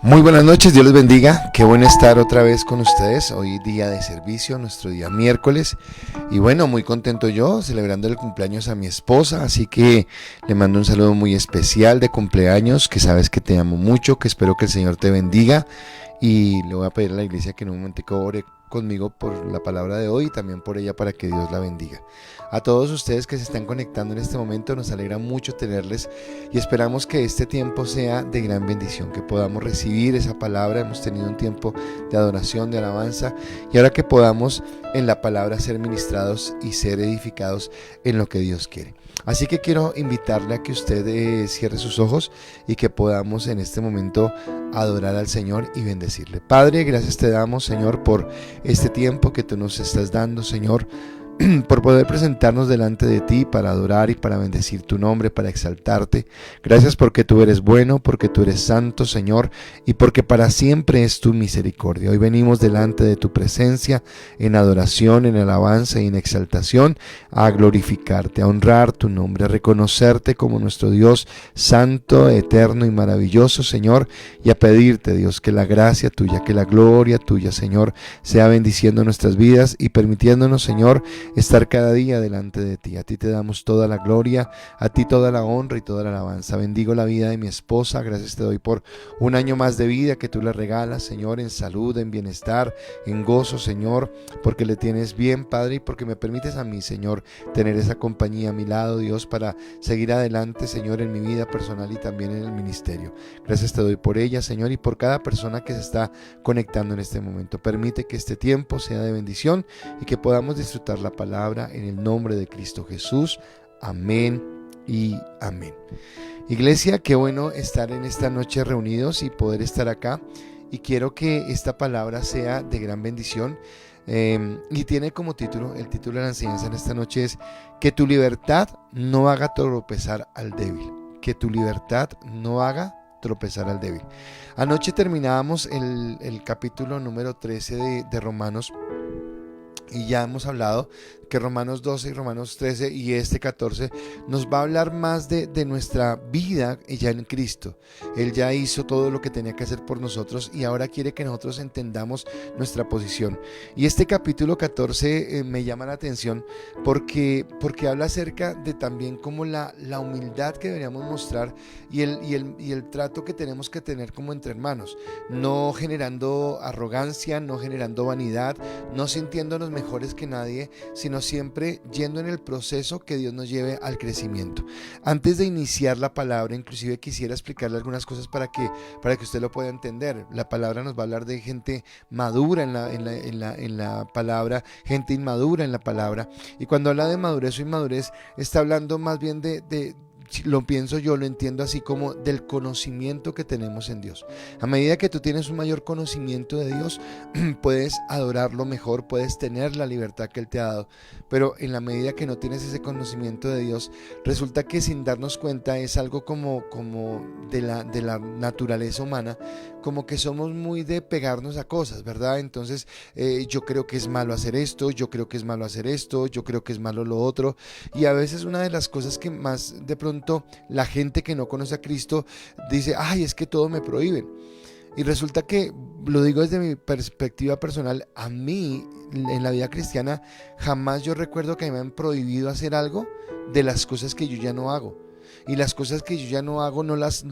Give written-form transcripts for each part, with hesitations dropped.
Muy buenas noches, Dios les bendiga, qué bueno estar otra vez con ustedes, hoy día de servicio, nuestro día miércoles, y bueno, muy contento yo, celebrando el cumpleaños a mi esposa, así que le mando un saludo muy especial de cumpleaños, que sabes que te amo mucho, que espero que el Señor te bendiga, y le voy a pedir a la iglesia que en un momentico ore conmigo por la palabra de hoy y también por ella para que Dios la bendiga. A todos ustedes que se están conectando en este momento, nos alegra mucho tenerles y esperamos que este tiempo sea de gran bendición, que podamos recibir esa palabra. Hemos tenido un tiempo de adoración, de alabanza, y ahora que podamos en la palabra ser ministrados y ser edificados en lo que Dios quiere. Así que quiero invitarle a que usted cierre sus ojos y que podamos en este momento adorar al Señor y bendecirle. Padre, gracias te damos, Señor, por este tiempo que tú nos estás dando, Señor, por poder presentarnos delante de ti para adorar y para bendecir tu nombre, para exaltarte. Gracias porque tú eres bueno, porque tú eres santo, Señor, y porque para siempre es tu misericordia. Hoy venimos delante de tu presencia en adoración, en alabanza y en exaltación, a glorificarte, a honrar tu nombre, a reconocerte como nuestro Dios santo, eterno y maravilloso, Señor, y a pedirte, Dios, que la gracia tuya, que la gloria tuya, Señor, sea bendiciendo nuestras vidas y permitiéndonos, Señor, estar cada día delante de ti. A ti te damos toda la gloria, a ti toda la honra y toda la alabanza. Bendigo la vida de mi esposa, gracias te doy por un año más de vida que tú le regalas, Señor, en salud, en bienestar, en gozo, Señor, porque le tienes bien, Padre, y porque me permites a mí, Señor, tener esa compañía a mi lado, Dios, para seguir adelante, Señor, en mi vida personal y también en el ministerio. Gracias te doy por ella, Señor, y por cada persona que se está conectando en este momento. Permite que este tiempo sea de bendición y que podamos disfrutar la palabra en el nombre de Cristo Jesús. Amén y amén. Iglesia, qué bueno estar en esta noche reunidos y poder estar acá, y quiero que esta palabra sea de gran bendición, y tiene como título, el título de la enseñanza en esta noche es: que tu libertad no haga tropezar al débil. Que tu libertad no haga tropezar al débil. Anoche terminábamos el capítulo número 13 de Romanos, y ya hemos hablado que Romanos 12 y Romanos 13 y este 14 nos va a hablar más de nuestra vida ya en Cristo. Él ya hizo todo lo que tenía que hacer por nosotros y ahora quiere que nosotros entendamos nuestra posición. Y este capítulo 14 me llama la atención porque habla acerca de también como la humildad que deberíamos mostrar y el trato que tenemos que tener como entre hermanos, no generando arrogancia, no generando vanidad, no sintiéndonos mejores que nadie, sino siempre yendo en el proceso que Dios nos lleve al crecimiento. Antes de iniciar la palabra, inclusive quisiera explicarle algunas cosas para que usted lo pueda entender. La palabra nos va a hablar de gente madura en la palabra, gente inmadura en la palabra, y cuando habla de madurez o inmadurez está hablando más bien lo pienso yo, lo entiendo así como del conocimiento que tenemos en Dios. A medida que tú tienes un mayor conocimiento de Dios, puedes adorarlo mejor, puedes tener la libertad que Él te ha dado, pero en la medida que no tienes ese conocimiento de Dios, resulta que sin darnos cuenta es algo como de la naturaleza humana, como que somos muy de pegarnos a cosas, ¿verdad? Entonces yo creo que es malo hacer esto, yo creo que es malo hacer esto, yo creo que es malo lo otro, y a veces una de las cosas que más de pronto la gente que no conoce a Cristo dice: ay, es que todo me prohíben. Y resulta que, lo digo desde mi perspectiva personal, a mí en la vida cristiana jamás yo recuerdo que me han prohibido hacer algo de las cosas que yo ya no hago. Y las cosas que yo ya no hago no las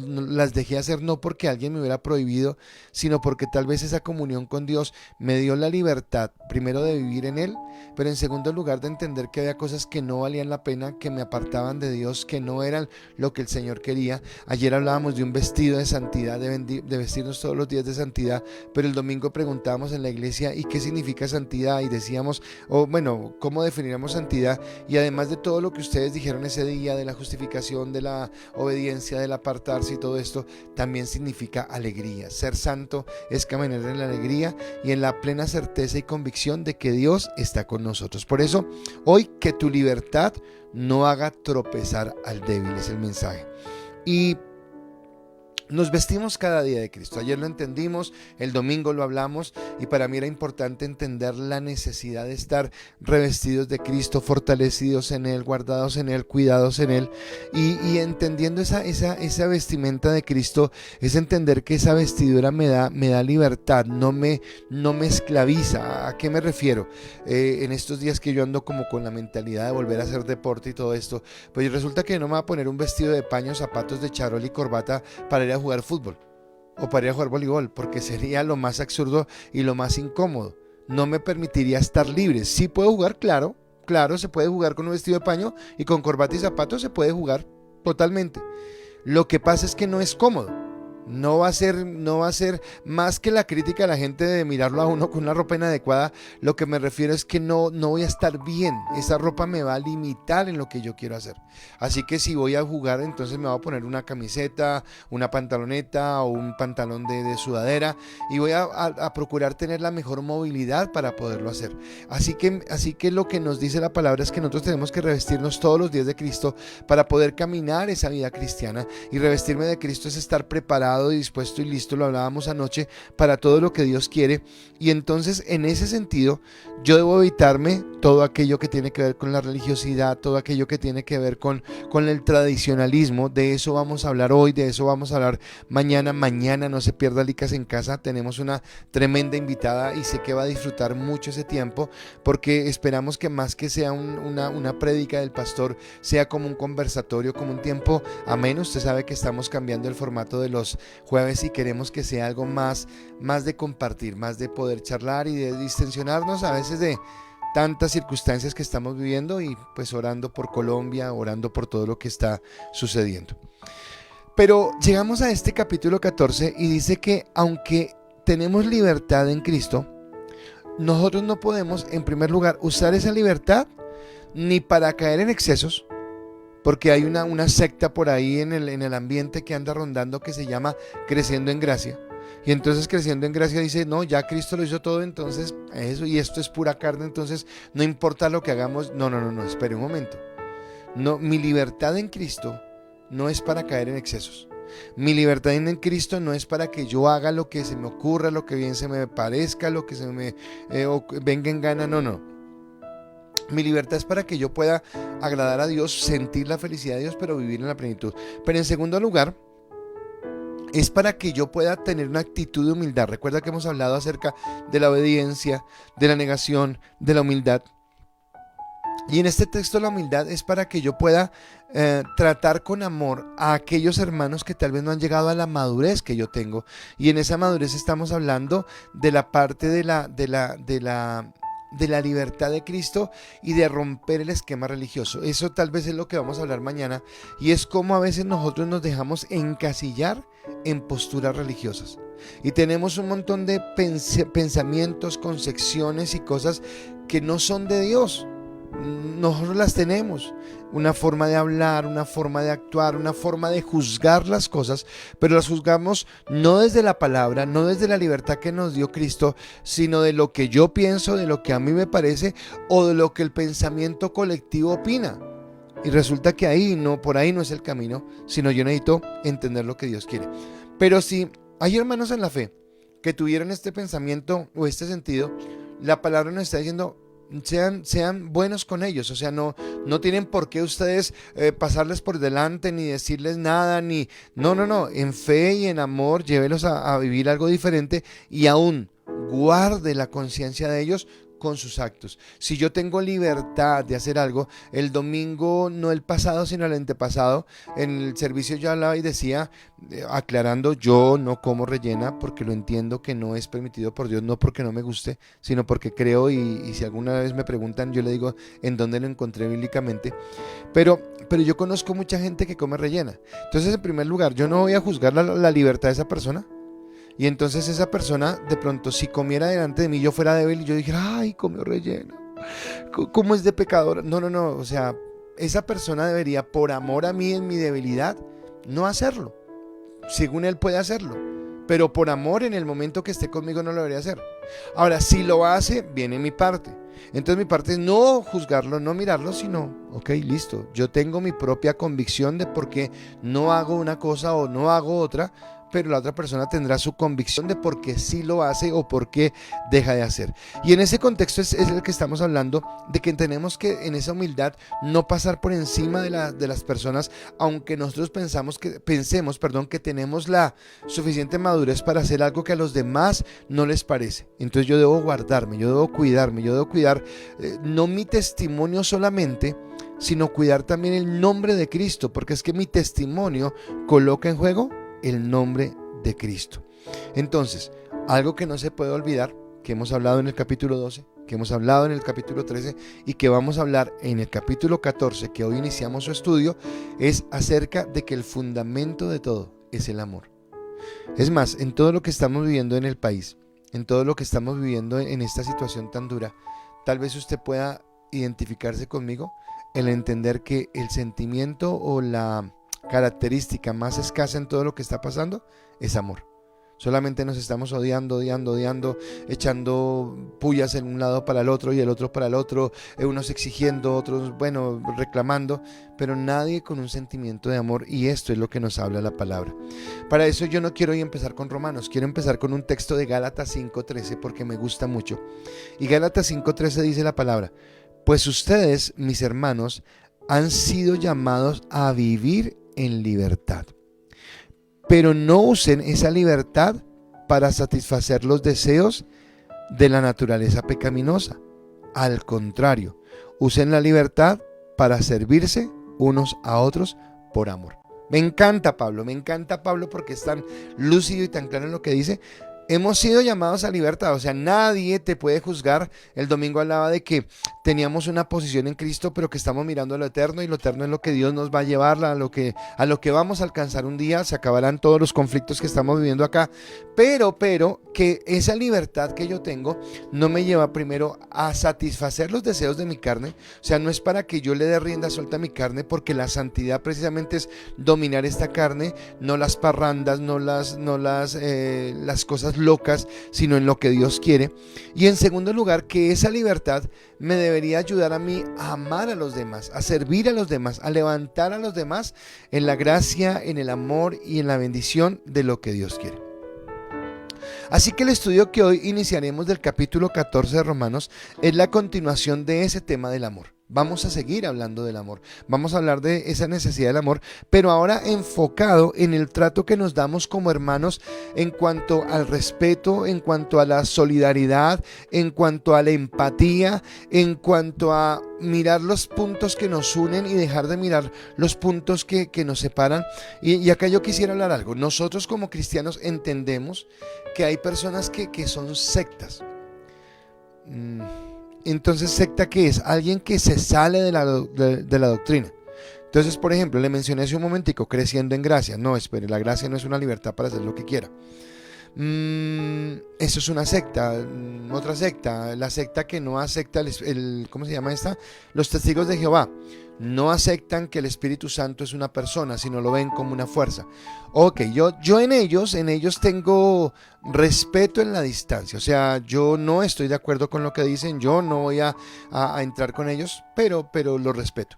dejé hacer, no porque alguien me hubiera prohibido, sino porque tal vez esa comunión con Dios me dio la libertad, primero de vivir en Él, pero en segundo lugar de entender que había cosas que no valían la pena, que me apartaban de Dios, que no eran lo que el Señor quería. Ayer hablábamos de un vestido de santidad, de vestirnos todos los días de santidad, pero el domingo preguntábamos en la iglesia: ¿y qué significa santidad? Y decíamos, ¿cómo definiremos santidad? Y además de todo lo que ustedes dijeron ese día, de la justificación, de la obediencia, del apartarse y todo esto, también significa alegría. Ser santo es caminar en la alegría y en la plena certeza y convicción de que Dios está con nosotros. Por eso, hoy, que tu libertad no haga tropezar al débil, es el mensaje. Y Nos vestimos cada día de Cristo. Ayer lo entendimos, el domingo lo hablamos y para mí era importante entender la necesidad de estar revestidos de Cristo, fortalecidos en Él, guardados en Él, cuidados en Él y entendiendo esa vestimenta de Cristo es entender que esa vestidura me da libertad, no me esclaviza. ¿A qué me refiero? En estos días que yo ando como con la mentalidad de volver a hacer deporte y todo esto, pues resulta que no me va a poner un vestido de paño, zapatos de charol y corbata para ir a jugar fútbol o para ir a jugar voleibol, porque sería lo más absurdo y lo más incómodo. No me permitiría estar libre. Sí puedo jugar, claro, se puede jugar con un vestido de paño y con corbata y zapatos se puede jugar totalmente. Lo que pasa es que no es cómodo. No va a ser más que la crítica de la gente de mirarlo a uno con una ropa inadecuada. Lo que me refiero es que no voy a estar bien. Esa ropa me va a limitar en lo que yo quiero hacer. Así que si voy a jugar, entonces me voy a poner una camiseta, una pantaloneta o un pantalón de sudadera y voy a procurar tener la mejor movilidad para poderlo hacer. Así que lo que nos dice la palabra es que nosotros tenemos que revestirnos todos los días de Cristo para poder caminar esa vida cristiana, y revestirme de Cristo es estar preparado y dispuesto y listo, lo hablábamos anoche, para todo lo que Dios quiere. Y entonces en ese sentido yo debo evitarme todo aquello que tiene que ver con la religiosidad, todo aquello que tiene que ver con el tradicionalismo. De eso vamos a hablar hoy, de eso vamos a hablar mañana. No se pierda Licas en Casa, tenemos una tremenda invitada y sé que va a disfrutar mucho ese tiempo, porque esperamos que más que sea una prédica del pastor, sea como un conversatorio, como un tiempo ameno. Usted sabe que estamos cambiando el formato de los jueves y queremos que sea algo más de compartir, más de poder charlar y de distensionarnos a veces de tantas circunstancias que estamos viviendo, y pues orando por Colombia, orando por todo lo que está sucediendo. Pero llegamos a este capítulo 14 y dice que aunque tenemos libertad en Cristo, nosotros no podemos, en primer lugar, usar esa libertad ni para caer en excesos, porque hay una secta por ahí en el ambiente que anda rondando que se llama Creciendo en Gracia. Y entonces Creciendo en Gracia dice, no, ya Cristo lo hizo todo, entonces eso, y esto es pura carne, entonces no importa lo que hagamos. No, espere un momento. No, mi libertad en Cristo no es para caer en excesos. Mi libertad en Cristo no es para que yo haga lo que se me ocurra, lo que bien se me parezca, lo que se me venga en gana, no. Mi libertad es para que yo pueda agradar a Dios, sentir la felicidad de Dios, pero vivir en la plenitud. Pero en segundo lugar, es para que yo pueda tener una actitud de humildad. Recuerda que hemos hablado acerca de la obediencia, de la negación, de la humildad. Y en este texto la humildad es para que yo pueda tratar con amor a aquellos hermanos que tal vez no han llegado a la madurez que yo tengo. Y en esa madurez estamos hablando de la parte de la libertad de Cristo y de romper el esquema religioso. Eso tal vez es lo que vamos a hablar mañana, y es como a veces nosotros nos dejamos encasillar en posturas religiosas y tenemos un montón de pensamientos, concepciones y cosas que no son de Dios. Nosotros las tenemos, una forma de hablar, una forma de actuar, una forma de juzgar las cosas, pero las juzgamos no desde la palabra, no desde la libertad que nos dio Cristo, sino de lo que yo pienso, de lo que a mí me parece o de lo que el pensamiento colectivo opina. Y resulta que por ahí no es el camino, sino yo necesito entender lo que Dios quiere. Pero si hay hermanos en la fe que tuvieron este pensamiento o este sentido, la palabra nos está diciendo: sean buenos con ellos. O sea, no tienen por qué ustedes pasarles por delante ni decirles nada, no, en fe y en amor llévelos a vivir algo diferente, y aún guarde la conciencia de ellos con sus actos. Si yo tengo libertad de hacer algo, el domingo, no el pasado sino el antepasado, en el servicio yo hablaba y decía, aclarando, yo no como rellena porque lo entiendo que no es permitido por Dios, no porque no me guste, sino porque creo, y si alguna vez me preguntan, yo le digo en dónde lo encontré bíblicamente, pero yo conozco mucha gente que come rellena. Entonces, en primer lugar, yo no voy a juzgar la libertad de esa persona. Y entonces esa persona, de pronto, si comiera delante de mí, yo fuera débil y yo dijera, ay, comió relleno, ¿cómo es de pecadora? No, o sea, esa persona debería, por amor a mí en mi debilidad, no hacerlo. Según él puede hacerlo, pero por amor en el momento que esté conmigo no lo debería hacer. Ahora, si lo hace, viene mi parte. Entonces mi parte es no juzgarlo, no mirarlo, sino, ok, listo, yo tengo mi propia convicción de por qué no hago una cosa o no hago otra, pero la otra persona tendrá su convicción de por qué sí lo hace o por qué deja de hacer. Y en ese contexto es el que estamos hablando, de que tenemos que en esa humildad no pasar por encima de las personas, aunque nosotros pensemos que tenemos la suficiente madurez para hacer algo que a los demás no les parece. Entonces yo debo guardarme, yo debo cuidarme, yo debo cuidar no mi testimonio solamente, sino cuidar también el nombre de Cristo, porque es que mi testimonio coloca en juego el nombre de Cristo. Entonces, algo que no se puede olvidar, que hemos hablado en el capítulo 12, que hemos hablado en el capítulo 13 y que vamos a hablar en el capítulo 14, que hoy iniciamos su estudio, es acerca de que el fundamento de todo es el amor. Es más, en todo lo que estamos viviendo en el país, en todo lo que estamos viviendo en esta situación tan dura, tal vez usted pueda identificarse conmigo en entender que el sentimiento o la característica más escasa en todo lo que está pasando es amor. Solamente nos estamos odiando, echando pullas en un lado para el otro y el otro para el otro, unos exigiendo, otros, reclamando, pero nadie con un sentimiento de amor, y esto es lo que nos habla la palabra. Para eso yo no quiero hoy empezar con Romanos, quiero empezar con un texto de Gálatas 5:13 porque me gusta mucho. Y Gálatas 5:13 dice la palabra: pues ustedes, mis hermanos, han sido llamados a vivir en libertad. Pero no usen esa libertad para satisfacer los deseos de la naturaleza pecaminosa. Al contrario, usen la libertad para servirse unos a otros por amor. Me encanta Pablo porque es tan lúcido y tan claro en lo que dice. Hemos sido llamados a libertad, o sea, nadie te puede juzgar. El domingo hablaba de que teníamos una posición en Cristo, pero que estamos mirando a lo eterno, y lo eterno es lo que Dios nos va a llevar, a lo que vamos a alcanzar un día. Se acabarán todos los conflictos que estamos viviendo acá, pero que esa libertad que yo tengo no me lleva primero a satisfacer los deseos de mi carne. O sea, no es para que yo le dé rienda suelta a mi carne, porque la santidad precisamente es dominar esta carne, no las parrandas, no las cosas locas, sino en lo que Dios quiere. Y en segundo lugar, que esa libertad me debería ayudar a mí a amar a los demás, a servir a los demás, a levantar a los demás en la gracia, en el amor y en la bendición de lo que Dios quiere. Así que el estudio que hoy iniciaremos del capítulo 14 de Romanos es la continuación de ese tema del amor. Vamos a seguir hablando del amor, vamos a hablar de esa necesidad del amor, pero ahora enfocado en el trato que nos damos como hermanos en cuanto al respeto, en cuanto a la solidaridad, en cuanto a la empatía, en cuanto a mirar los puntos que nos unen y dejar de mirar los puntos que nos separan. Y acá yo quisiera hablar algo. Nosotros como cristianos entendemos que hay personas que son sectas. Entonces, ¿secta qué es? Alguien que se sale de la doctrina. Entonces, por ejemplo, le mencioné hace un momentico, creciendo en gracia. No, espere, la gracia no es una libertad para hacer lo que quiera. Eso es una secta. Otra secta, la secta que no acepta ¿cómo se llama esta? Los testigos de Jehová. No aceptan que el Espíritu Santo es una persona, sino lo ven como una fuerza. Ok, yo en ellos tengo respeto en la distancia. O sea, yo no estoy de acuerdo con lo que dicen, yo no voy a entrar con ellos, pero lo respeto.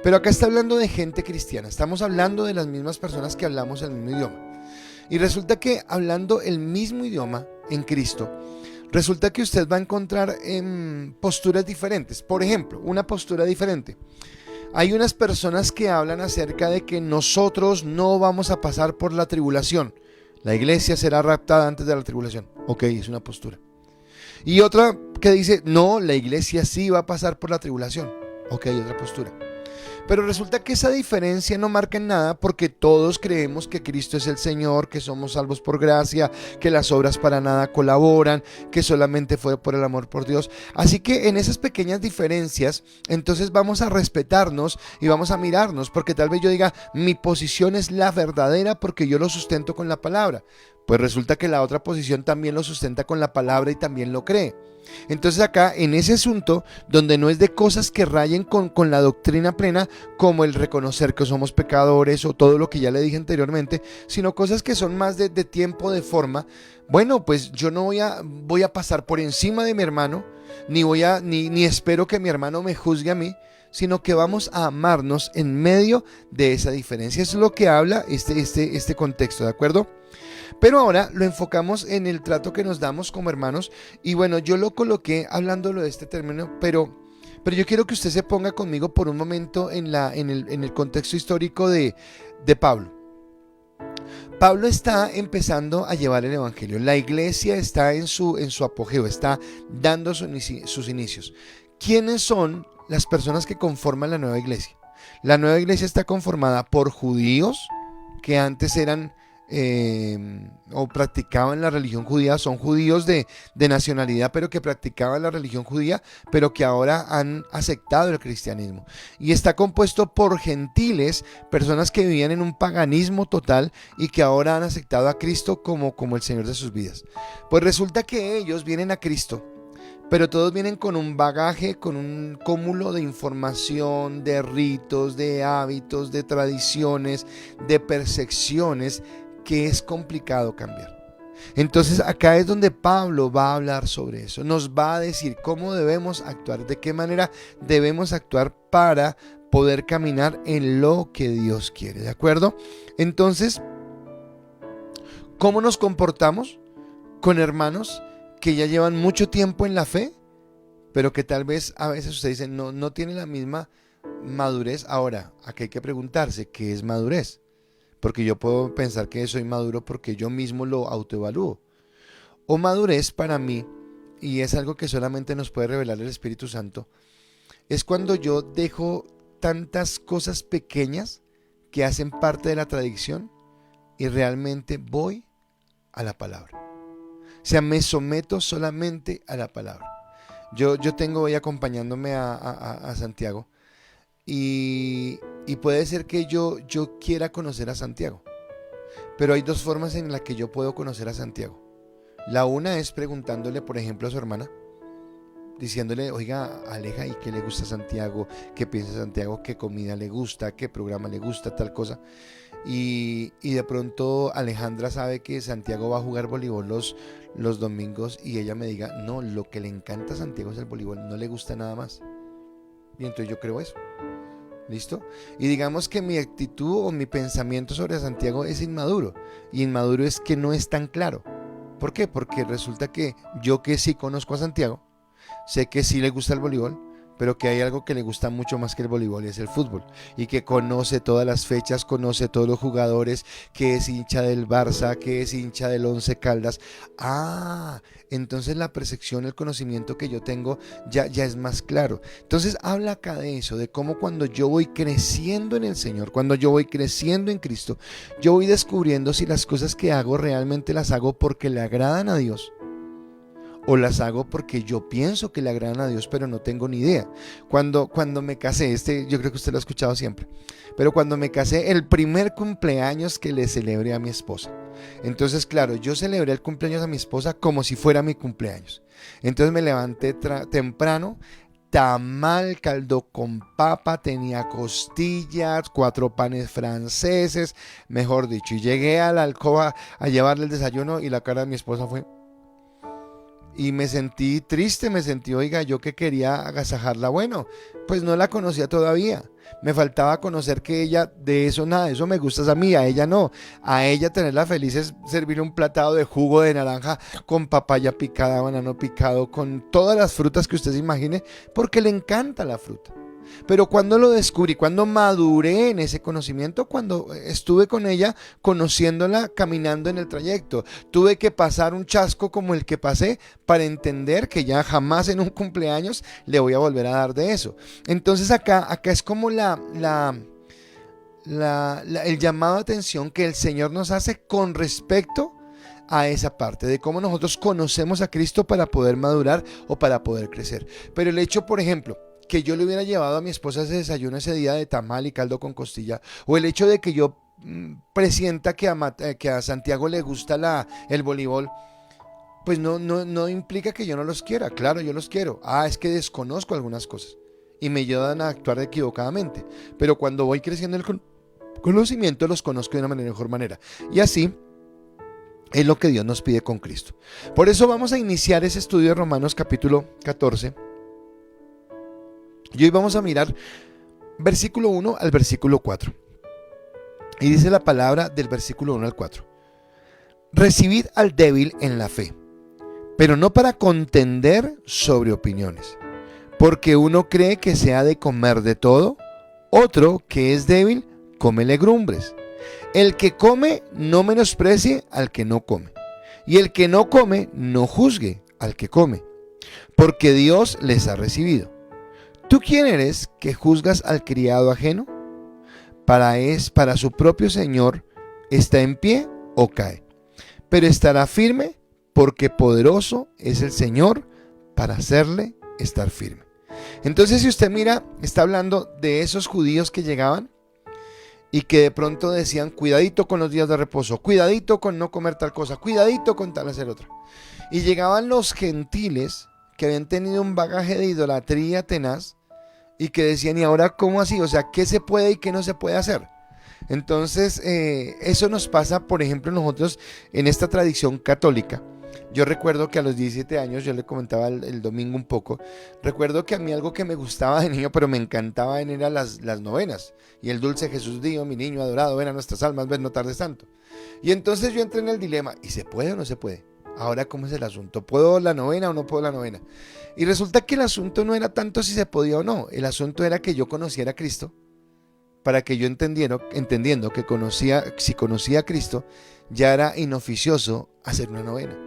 Pero acá está hablando de gente cristiana, estamos hablando de las mismas personas que hablamos el mismo idioma. Y resulta que hablando el mismo idioma en Cristo, resulta que usted va a encontrar posturas diferentes. Por ejemplo, una postura diferente. Hay unas personas que hablan acerca de que nosotros no vamos a pasar por la tribulación. La iglesia será raptada antes de la tribulación. Ok, es una postura. Y otra que dice, no, la iglesia sí va a pasar por la tribulación. Ok, otra postura. Pero resulta que esa diferencia no marca en nada, porque todos creemos que Cristo es el Señor, que somos salvos por gracia, que las obras para nada colaboran, que solamente fue por el amor por Dios. Así que en esas pequeñas diferencias, entonces vamos a respetarnos y vamos a mirarnos, porque tal vez yo diga, mi posición es la verdadera porque yo lo sustento con la palabra. Pues resulta que la otra posición también lo sustenta con la palabra y también lo cree. Entonces acá en ese asunto donde no es de cosas que rayen con la doctrina plena, como el reconocer que somos pecadores o todo lo que ya le dije anteriormente, sino cosas que son más de tiempo, de forma. Bueno, pues yo no voy a pasar por encima de mi hermano, ni espero que mi hermano me juzgue a mí, sino que vamos a amarnos en medio de esa diferencia. Eso es lo que habla este contexto, ¿de acuerdo? Pero ahora lo enfocamos en el trato que nos damos como hermanos. Y bueno, yo lo coloqué hablándolo de este término, pero yo quiero que usted se ponga conmigo por un momento en el contexto histórico de Pablo. Pablo está empezando a llevar el evangelio. La iglesia está en su apogeo, está dando sus inicios. ¿Quiénes son las personas que conforman la nueva iglesia? La nueva iglesia está conformada por judíos que antes eran o practicaban la religión judía, son judíos de nacionalidad, pero que practicaban la religión judía, pero que ahora han aceptado el cristianismo. Y está compuesto por gentiles, personas que vivían en un paganismo total y que ahora han aceptado a Cristo como el Señor de sus vidas. Pues resulta que ellos vienen a Cristo, pero todos vienen con un bagaje, con un cúmulo de información, de ritos, de hábitos, de tradiciones, de percepciones que es complicado cambiar. Entonces acá es donde Pablo va a hablar sobre eso, nos va a decir cómo debemos actuar, de qué manera debemos actuar para poder caminar en lo que Dios quiere, ¿de acuerdo? Entonces, ¿cómo nos comportamos con hermanos que ya llevan mucho tiempo en la fe, pero que tal vez a veces usted dice no tiene la misma madurez? Ahora, aquí hay que preguntarse, ¿qué es madurez? Porque yo puedo pensar que soy maduro porque yo mismo lo autoevalúo. O madurez para mí, y es algo que solamente nos puede revelar el Espíritu Santo, es cuando yo dejo tantas cosas pequeñas que hacen parte de la tradición y realmente voy a la palabra. O sea, me someto solamente a la palabra. Yo tengo hoy acompañándome a Santiago y puede ser que yo quiera conocer a Santiago, pero hay dos formas en las que yo puedo conocer a Santiago. La una es preguntándole, por ejemplo, a su hermana, diciéndole, oiga, Aleja, ¿y qué le gusta a Santiago? ¿Qué piensa Santiago? ¿Qué comida le gusta? ¿Qué programa le gusta? Tal cosa. Y de pronto Alejandra sabe que Santiago va a jugar voleibol los domingos y ella me diga, no, lo que le encanta a Santiago es el voleibol, no le gusta nada más. Y entonces yo creo eso. ¿Listo? Y digamos que mi actitud o mi pensamiento sobre Santiago es inmaduro. Y inmaduro es que no es tan claro. ¿Por qué? Porque resulta que yo, que sí conozco a Santiago, sé que sí le gusta el voleibol, pero que hay algo que le gusta mucho más que el voleibol, y es el fútbol, y que conoce todas las fechas, conoce todos los jugadores, que es hincha del Barça, que es hincha del Once Caldas. Entonces la percepción, el conocimiento que yo tengo ya es más claro. Entonces habla acá de eso, de cómo cuando yo voy creciendo en el Señor, cuando yo voy creciendo en Cristo, yo voy descubriendo si las cosas que hago realmente las hago porque le agradan a Dios, o las hago porque yo pienso que le agradan a Dios, pero no tengo ni idea. Cuando me casé, yo creo que usted lo ha escuchado siempre, pero cuando me casé, el primer cumpleaños que le celebré a mi esposa, entonces claro, yo celebré el cumpleaños a mi esposa como si fuera mi cumpleaños. Entonces me levanté temprano, tamal, caldo con papa, tenía costillas, 4 panes franceses, mejor dicho, y llegué a la alcoba a llevarle el desayuno y la cara de mi esposa fue... Y me sentí triste, oiga, yo que quería agasajarla. Bueno, pues no la conocía todavía. Me faltaba conocer que ella, de eso nada, de eso me gusta a mí, a ella no. A ella tenerla feliz es servirle un platado de jugo de naranja con papaya picada, banano picado, con todas las frutas que usted se imagine, porque le encanta la fruta. Pero cuando lo descubrí, cuando maduré en ese conocimiento, cuando estuve con ella, conociéndola, caminando en el trayecto, tuve que pasar un chasco como el que pasé para entender que ya jamás en un cumpleaños le voy a volver a dar de eso. Entonces acá es como el llamado de atención que el Señor nos hace con respecto a esa parte de cómo nosotros conocemos a Cristo para poder madurar o para poder crecer. Pero el hecho, por ejemplo, que yo le hubiera llevado a mi esposa ese desayuno ese día de tamal y caldo con costilla, o el hecho de que yo presienta que a Santiago le gusta el voleibol, pues no implica que yo no los quiera. Claro, yo los quiero. Es que desconozco algunas cosas y me ayudan a actuar equivocadamente, pero cuando voy creciendo el conocimiento los conozco de una mejor manera, y así es lo que Dios nos pide con Cristo. Por eso vamos a iniciar ese estudio de Romanos capítulo 14, Y hoy vamos a mirar versículo 1 al versículo 4. Y dice la palabra del versículo 1 al 4. Recibid al débil en la fe, pero no para contender sobre opiniones, porque uno cree que se ha de comer de todo, otro que es débil come legumbres. El que come no menosprecie al que no come, y el que no come no juzgue al que come, porque Dios les ha recibido. ¿Tú quién eres que juzgas al criado ajeno? Para su propio Señor está en pie o cae, pero estará firme, porque poderoso es el Señor para hacerle estar firme. Entonces, si usted mira, está hablando de esos judíos que llegaban y que de pronto decían: cuidadito con los días de reposo, cuidadito con no comer tal cosa, cuidadito con tal hacer otra. Y llegaban los gentiles que habían tenido un bagaje de idolatría tenaz y que decían: ¿y ahora cómo así? O sea, ¿qué se puede y qué no se puede hacer? Entonces, eso nos pasa, por ejemplo, nosotros en esta tradición católica. Yo recuerdo que a los 17 años, yo le comentaba el domingo un poco, recuerdo que a mí algo que me gustaba de niño, pero me encantaba eran las novenas. Y el dulce Jesús Dios, mi niño adorado, ven a nuestras almas, ven no tardes tanto. Y entonces yo entré en el dilema: ¿y se puede o no se puede? Ahora, ¿cómo es el asunto? ¿Puedo la novena o no puedo la novena? Y resulta que el asunto no era tanto si se podía o no. El asunto era que yo conociera a Cristo, para que yo entendiendo que si conocía a Cristo, ya era inoficioso hacer una novena.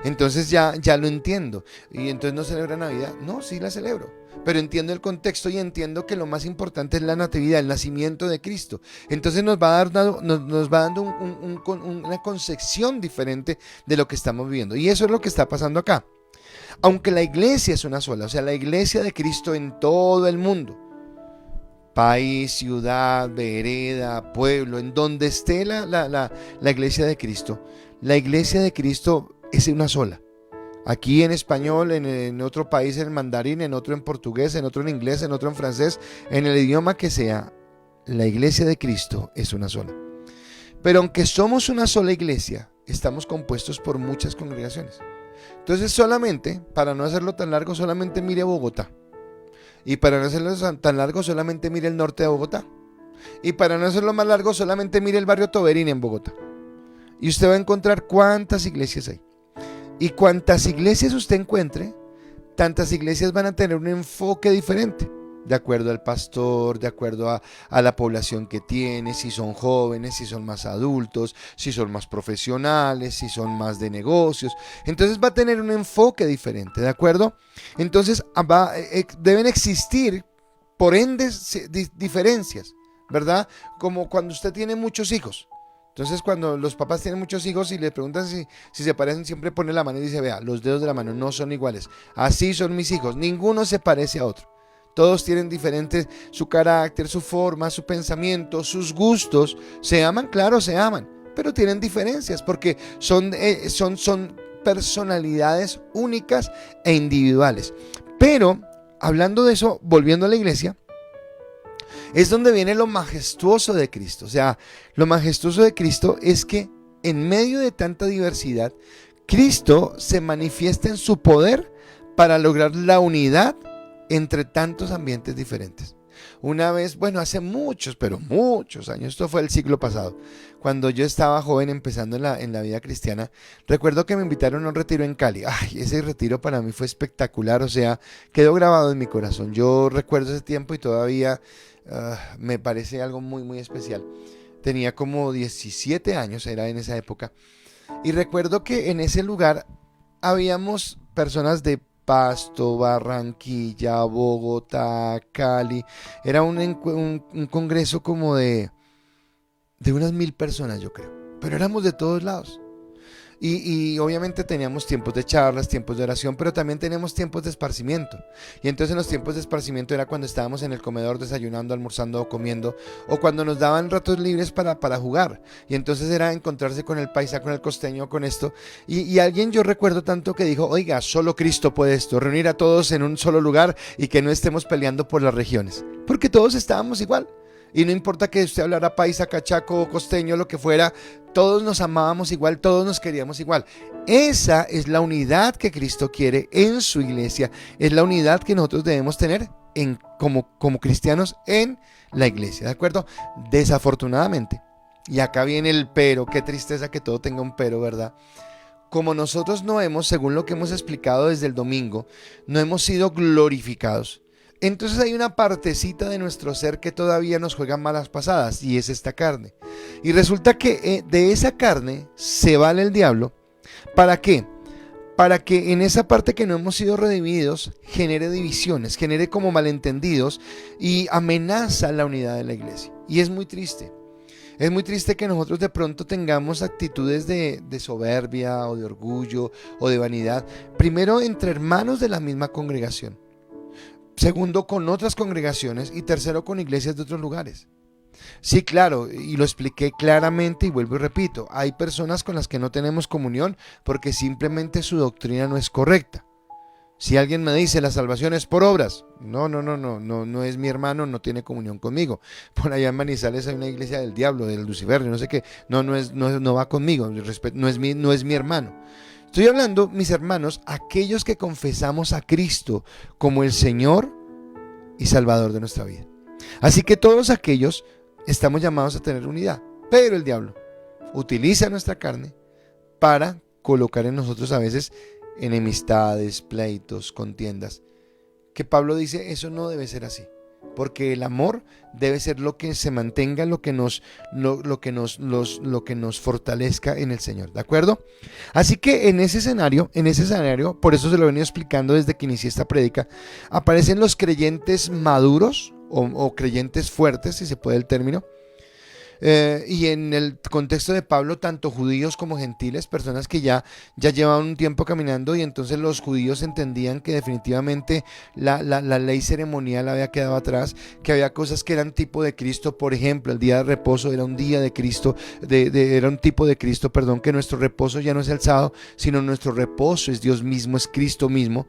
Entonces ya lo entiendo. Y entonces no celebra Navidad. No, sí la celebro, pero entiendo el contexto y entiendo que lo más importante es la natividad, el nacimiento de Cristo. Entonces nos va dando una concepción diferente de lo que estamos viviendo. Y eso es lo que está pasando acá. Aunque la iglesia es una sola, o sea, la iglesia de Cristo en todo el mundo, país, ciudad, vereda, pueblo, en donde esté la iglesia de Cristo, la iglesia de Cristo es una sola. Aquí en español, en otro país en mandarín, en otro en portugués, en otro en inglés, en otro en francés, en el idioma que sea, la iglesia de Cristo es una sola. Pero aunque somos una sola iglesia, estamos compuestos por muchas congregaciones. Entonces, solamente, para no hacerlo tan largo, solamente mire Bogotá. Y para no hacerlo tan largo, solamente mire el norte de Bogotá. Y para no hacerlo más largo, solamente mire el barrio Toberín en Bogotá. Y usted va a encontrar cuántas iglesias hay. Y cuantas iglesias usted encuentre, tantas iglesias van a tener un enfoque diferente, de acuerdo al pastor, de acuerdo a la población que tiene, si son jóvenes, si son más adultos, si son más profesionales, si son más de negocios. Entonces va a tener un enfoque diferente, ¿de acuerdo? Entonces deben existir, por ende, diferencias, ¿verdad? Como cuando usted tiene muchos hijos. Entonces, cuando los papás tienen muchos hijos y le preguntan si se parecen, siempre pone la mano y dice: vea, los dedos de la mano no son iguales. Así son mis hijos. Ninguno se parece a otro. Todos tienen diferente su carácter, su forma, su pensamiento, sus gustos. Se aman, claro, se aman, pero tienen diferencias porque son personalidades únicas e individuales. Pero, hablando de eso, volviendo a la iglesia, es donde viene lo majestuoso de Cristo. O sea, lo majestuoso de Cristo es que en medio de tanta diversidad, Cristo se manifiesta en su poder para lograr la unidad entre tantos ambientes diferentes. Una vez, bueno, hace muchos, pero muchos años, esto fue el siglo pasado, cuando yo estaba joven empezando en la vida cristiana, recuerdo que me invitaron a un retiro en Cali. Ay, ese retiro para mí fue espectacular, o sea, quedó grabado en mi corazón. Yo recuerdo ese tiempo y todavía me parece algo muy, muy especial. Tenía como 17 años, era en esa época, y recuerdo que en ese lugar habíamos personas de Pasto, Barranquilla, Bogotá, Cali. Era un congreso como de unas 1000 personas, yo creo. Pero éramos de todos lados. Y obviamente teníamos tiempos de charlas, tiempos de oración, pero también teníamos tiempos de esparcimiento. Y entonces en los tiempos de esparcimiento era cuando estábamos en el comedor desayunando, almorzando o comiendo, o cuando nos daban ratos libres para jugar. Y entonces era encontrarse con el paisa, con el costeño, con esto. Y alguien, yo recuerdo tanto, que dijo: oiga, solo Cristo puede esto, reunir a todos en un solo lugar y que no estemos peleando por las regiones. Porque todos estábamos igual. Y no importa que usted hablara paisa, cachaco, costeño, lo que fuera, todos nos amábamos igual, todos nos queríamos igual. Esa es la unidad que Cristo quiere en su iglesia, es la unidad que nosotros debemos tener como cristianos en la iglesia, ¿de acuerdo? Desafortunadamente, y acá viene el pero, qué tristeza que todo tenga un pero, ¿verdad? Como nosotros no hemos, según lo que hemos explicado desde el domingo, no hemos sido glorificados. Entonces hay una partecita de nuestro ser que todavía nos juega malas pasadas, y es esta carne. Y resulta que de esa carne se vale el diablo. ¿Para qué? Para que en esa parte que no hemos sido redimidos genere divisiones, genere como malentendidos y amenaza la unidad de la iglesia. Y es muy triste. Es muy triste que nosotros de pronto tengamos actitudes de soberbia o de orgullo o de vanidad. Primero, entre hermanos de la misma congregación. Segundo, con otras congregaciones. Y tercero, con iglesias de otros lugares. Sí, claro, y lo expliqué claramente y vuelvo y repito. Hay personas con las que no tenemos comunión porque simplemente su doctrina no es correcta. Si alguien me dice la salvación es por obras, no es mi hermano, no tiene comunión conmigo. Por allá en Manizales hay una iglesia del diablo, del Lucifer, no sé qué, no va conmigo, no es mi hermano. Estoy hablando, mis hermanos, aquellos que confesamos a Cristo como el Señor y Salvador de nuestra vida. Así que todos aquellos estamos llamados a tener unidad, pero el diablo utiliza nuestra carne para colocar en nosotros a veces enemistades, pleitos, contiendas, que Pablo dice eso no debe ser así, porque el amor debe ser lo que se mantenga, lo que nos fortalezca en el Señor, ¿de acuerdo? Así que en ese escenario, por eso se lo he venido explicando desde que inicié esta prédica, aparecen los creyentes maduros o creyentes fuertes, si se puede el término. Y en el contexto de Pablo, tanto judíos como gentiles, personas que ya llevaban un tiempo caminando, y entonces los judíos entendían que definitivamente la ley ceremonial había quedado atrás, que había cosas que eran tipo de Cristo. Por ejemplo, el día de reposo era un día de Cristo, era un tipo de Cristo, perdón, que nuestro reposo ya no es el sábado, sino nuestro reposo es Dios mismo, es Cristo mismo.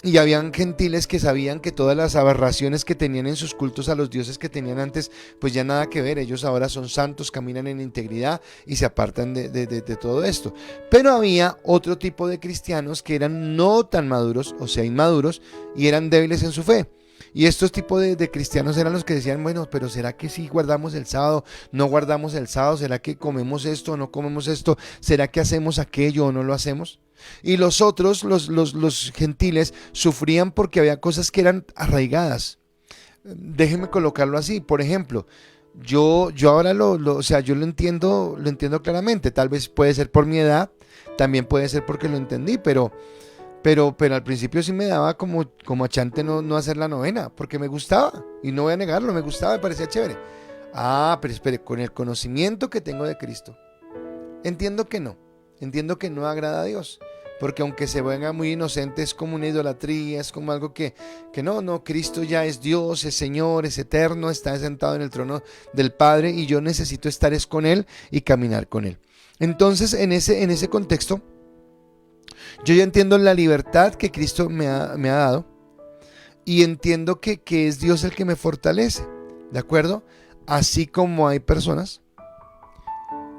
Y habían gentiles que sabían que todas las aberraciones que tenían en sus cultos a los dioses que tenían antes, pues ya nada que ver. Ellos ahora son santos, caminan en integridad y se apartan de todo esto. Pero había otro tipo de cristianos que eran no tan maduros, o sea, inmaduros, y eran débiles en su fe. Y estos tipos de cristianos eran los que decían, bueno, pero ¿será que sí guardamos el sábado? ¿No guardamos el sábado? ¿Será que comemos esto o no comemos esto? ¿Será que hacemos aquello o no lo hacemos? Y los otros, los gentiles, sufrían porque había cosas que eran arraigadas. Déjenme colocarlo así. Por ejemplo, yo ahora o sea, yo lo entiendo claramente. Tal vez puede ser por mi edad, también puede ser porque lo entendí, pero al principio sí me daba como achante no hacer la novena, porque me gustaba, y no voy a negarlo, me gustaba, me parecía chévere. Pero espere, con el conocimiento que tengo de Cristo, entiendo que no agrada a Dios, porque aunque se venga muy inocente, es como una idolatría, es como algo que no, Cristo ya es Dios, es Señor, es eterno, está sentado en el trono del Padre, y yo necesito estar con Él y caminar con Él. Entonces, en ese contexto, yo ya entiendo la libertad que Cristo me ha dado, y entiendo que es Dios el que me fortalece, ¿de acuerdo? Así como hay personas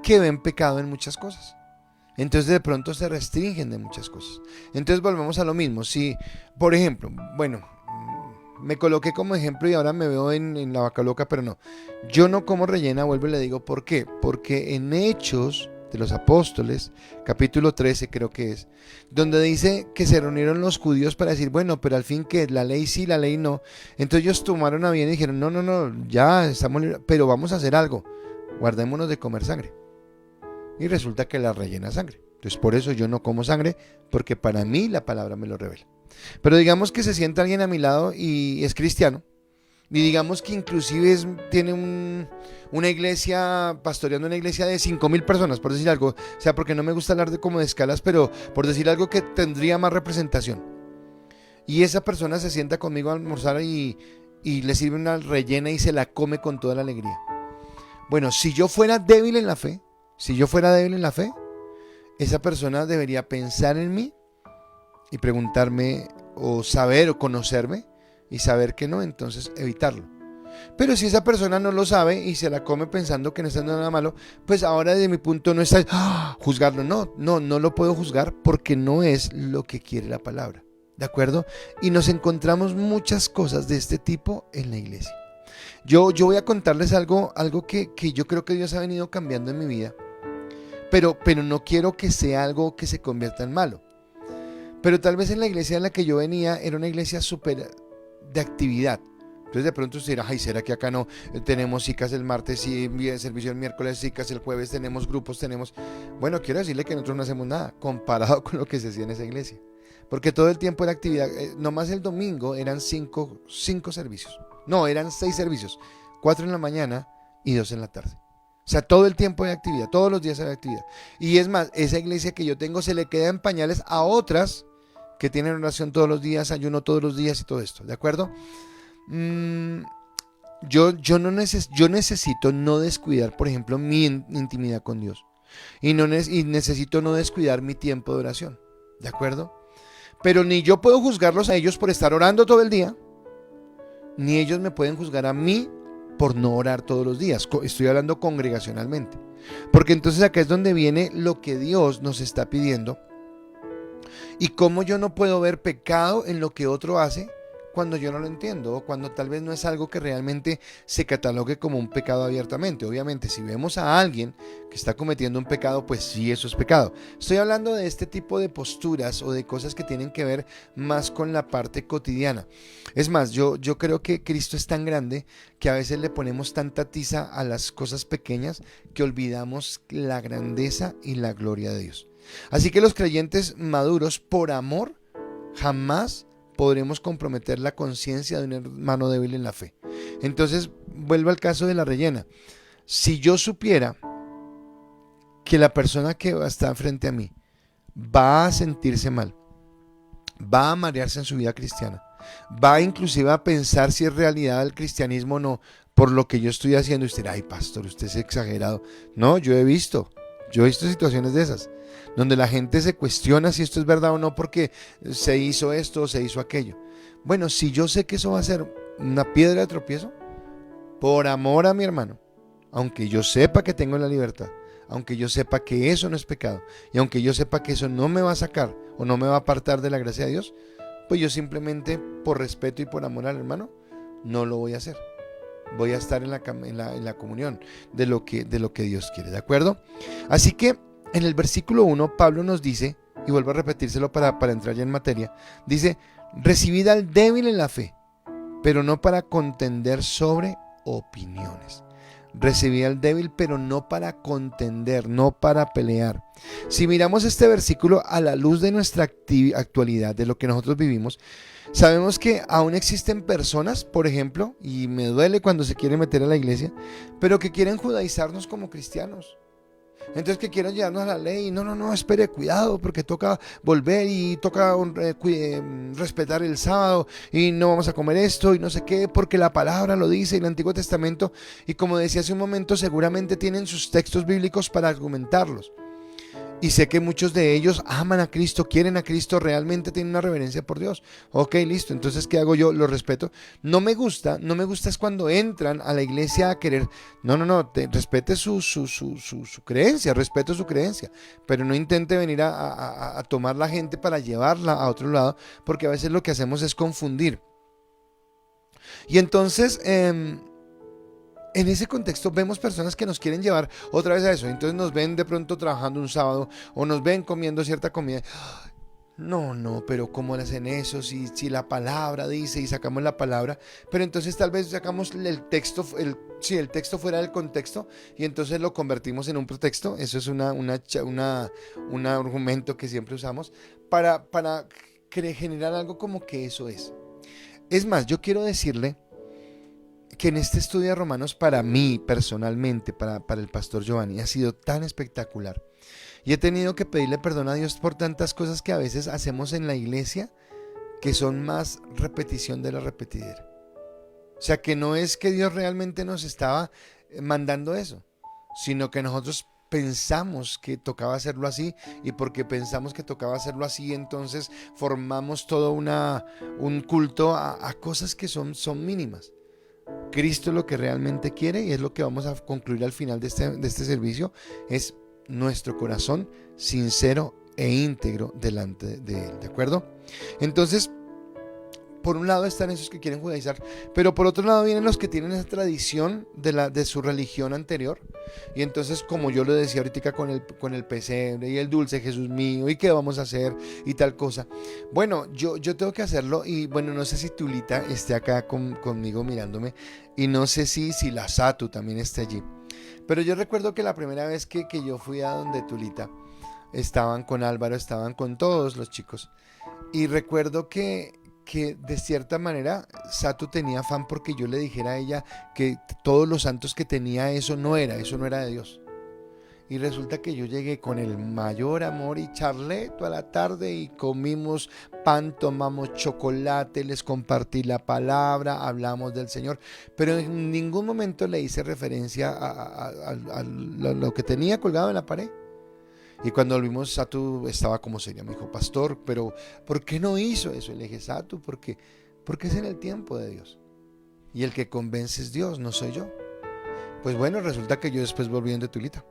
que ven pecado en muchas cosas, entonces de pronto se restringen de muchas cosas. Entonces volvemos a lo mismo. Si, por ejemplo, bueno, me coloqué como ejemplo y ahora me veo en la vaca loca, pero no, yo no como rellena, vuelvo y le digo, ¿por qué? Porque en Hechos de los Apóstoles, capítulo 13 creo que es, donde dice que se reunieron los judíos para decir, bueno, pero al fin que la ley sí, la ley no. Entonces ellos tomaron a bien y dijeron, no, ya estamos libres, pero vamos a hacer algo, guardémonos de comer sangre. Y resulta que la rellena sangre. Entonces por eso yo no como sangre, porque para mí la palabra me lo revela. Pero digamos que se sienta alguien a mi lado y es cristiano, y digamos que inclusive tiene una iglesia, pastoreando una iglesia de 5,000 personas, por decir algo. O sea, porque no me gusta hablar como de escalas, pero por decir algo que tendría más representación. Y esa persona se sienta conmigo a almorzar y le sirve una rellena y se la come con toda la alegría. Bueno, si yo fuera débil en la fe, esa persona debería pensar en mí y preguntarme, o saber o conocerme, y saber que no, entonces evitarlo. Pero si esa persona no lo sabe y se la come pensando que no está nada malo, pues ahora desde mi punto no está juzgarlo. No lo puedo juzgar porque no es lo que quiere la palabra. ¿de acuerdo? Y nos encontramos muchas cosas de este tipo en la iglesia. Yo voy a contarles algo que yo creo que Dios ha venido cambiando en mi vida, pero no quiero que sea algo que se convierta en malo. Pero tal vez en la iglesia en la que yo venía era una iglesia súper de actividad. Entonces de pronto usted dirá, ay, ¿será que acá no tenemos cicas el martes y servicio el miércoles, cicas el jueves, tenemos grupos, tenemos... Bueno, quiero decirle que nosotros no hacemos nada comparado con lo que se hacía en esa iglesia. Porque todo el tiempo era actividad, nomás el domingo eran cinco servicios. No, eran 6 servicios, 4 en la mañana y 2 en la tarde. O sea, todo el tiempo hay actividad, todos los días hay actividad. Y es más, esa iglesia que yo tengo se le queda en pañales a otras que tienen oración todos los días, ayuno todos los días y todo esto, ¿de acuerdo? Yo necesito no descuidar, por ejemplo, mi intimidad con Dios. Y necesito no descuidar mi tiempo de oración, ¿de acuerdo? Pero ni yo puedo juzgarlos a ellos por estar orando todo el día, ni ellos me pueden juzgar a mí por no orar todos los días. Estoy hablando congregacionalmente. Porque entonces acá es donde viene lo que Dios nos está pidiendo. Y cómo yo no puedo ver pecado en lo que otro hace cuando yo no lo entiendo, o cuando tal vez no es algo que realmente se catalogue como un pecado abiertamente. Obviamente, si vemos a alguien que está cometiendo un pecado, pues sí, eso es pecado. Estoy hablando de este tipo de posturas o de cosas que tienen que ver más con la parte cotidiana. Es más, yo creo que Cristo es tan grande que a veces le ponemos tanta tiza a las cosas pequeñas que olvidamos la grandeza y la gloria de Dios. Así que los creyentes maduros, por amor, jamás podremos comprometer la conciencia de un hermano débil en la fe. Entonces, vuelvo al caso de la rellena. Si yo supiera que la persona que está frente a mí va a sentirse mal, va a marearse en su vida cristiana, va inclusive a pensar si es realidad el cristianismo o no, por lo que yo estoy haciendo, y usted dirá, ay pastor, usted es exagerado. No, yo he visto situaciones de esas, donde la gente se cuestiona si esto es verdad o no porque se hizo esto o se hizo aquello. Bueno, si yo sé que eso va a ser una piedra de tropiezo, por amor a mi hermano, aunque yo sepa que tengo la libertad, aunque yo sepa que eso no es pecado, y aunque yo sepa que eso no me va a sacar o no me va a apartar de la gracia de Dios, pues yo simplemente por respeto y por amor al hermano no lo voy a hacer. Voy a estar en la comunión de lo que Dios quiere, ¿de acuerdo? Así que en el versículo 1 Pablo nos dice, y vuelvo a repetírselo para entrar ya en materia, dice, recibid al débil en la fe, pero no para contender sobre opiniones. Recibid al débil, pero no para contender, no para pelear. Si miramos este versículo a la luz de nuestra actualidad, de lo que nosotros vivimos, sabemos que aún existen personas, por ejemplo, y me duele cuando se quieren meter a la iglesia, pero que quieren judaizarnos como cristianos. Entonces que quieren llevarnos a la ley, no, espere, cuidado, porque toca volver y toca respetar el sábado y no vamos a comer esto y no sé qué, porque la palabra lo dice en el Antiguo Testamento, y como decía hace un momento, seguramente tienen sus textos bíblicos para argumentarlos. Y sé que muchos de ellos aman a Cristo, quieren a Cristo, realmente tienen una reverencia por Dios. Ok, listo, entonces ¿qué hago yo? Lo respeto. No me gusta es cuando entran a la iglesia a querer, respete su creencia, respeto su creencia, pero no intente venir a tomar la gente para llevarla a otro lado, porque a veces lo que hacemos es confundir. Y entonces... en ese contexto vemos personas que nos quieren llevar otra vez a eso. Entonces nos ven de pronto trabajando un sábado o nos ven comiendo cierta comida. No, pero ¿cómo le hacen eso? Si la palabra dice, y sacamos la palabra, pero entonces tal vez sacamos el texto, el texto fuera del contexto y entonces lo convertimos en un pretexto. Eso es un argumento que siempre usamos para generar algo como que eso es. Es más, yo quiero decirle que en este estudio de Romanos, para mí personalmente, para el pastor Giovanni, ha sido tan espectacular. Y he tenido que pedirle perdón a Dios por tantas cosas que a veces hacemos en la iglesia que son más repetición de la repetidera. O sea, que no es que Dios realmente nos estaba mandando eso, sino que nosotros pensamos que tocaba hacerlo así, y porque pensamos que tocaba hacerlo así, entonces formamos todo un culto a cosas que son mínimas. Cristo lo que realmente quiere, y es lo que vamos a concluir al final de este servicio, es nuestro corazón sincero e íntegro delante de Él, ¿de acuerdo? Entonces, por un lado están esos que quieren judaizar, pero por otro lado vienen los que tienen esa tradición de su religión anterior. Y entonces, como yo lo decía ahorita con el pesebre y el dulce Jesús mío, y qué vamos a hacer y tal cosa. Bueno, yo tengo que hacerlo, y bueno, no sé si Tulita esté acá conmigo mirándome, y no sé si la Satu también esté allí. Pero yo recuerdo que la primera vez que yo fui a donde Tulita, estaban con Álvaro, estaban con todos los chicos. Y recuerdo que de cierta manera Satu tenía afán porque yo le dijera a ella que todos los santos que tenía eso no era de Dios. Y resulta que yo llegué con el mayor amor y charlé toda la tarde y comimos pan, tomamos chocolate, les compartí la palabra, hablamos del Señor, pero en ningún momento le hice referencia a lo que tenía colgado en la pared. Y cuando volvimos, Satu estaba como seria. Me dijo, pastor, pero ¿por qué no hizo eso? Y le dije, Satu, porque es en el tiempo de Dios. Y el que convence es Dios, no soy yo. Pues bueno, resulta que yo después volví de Tulita.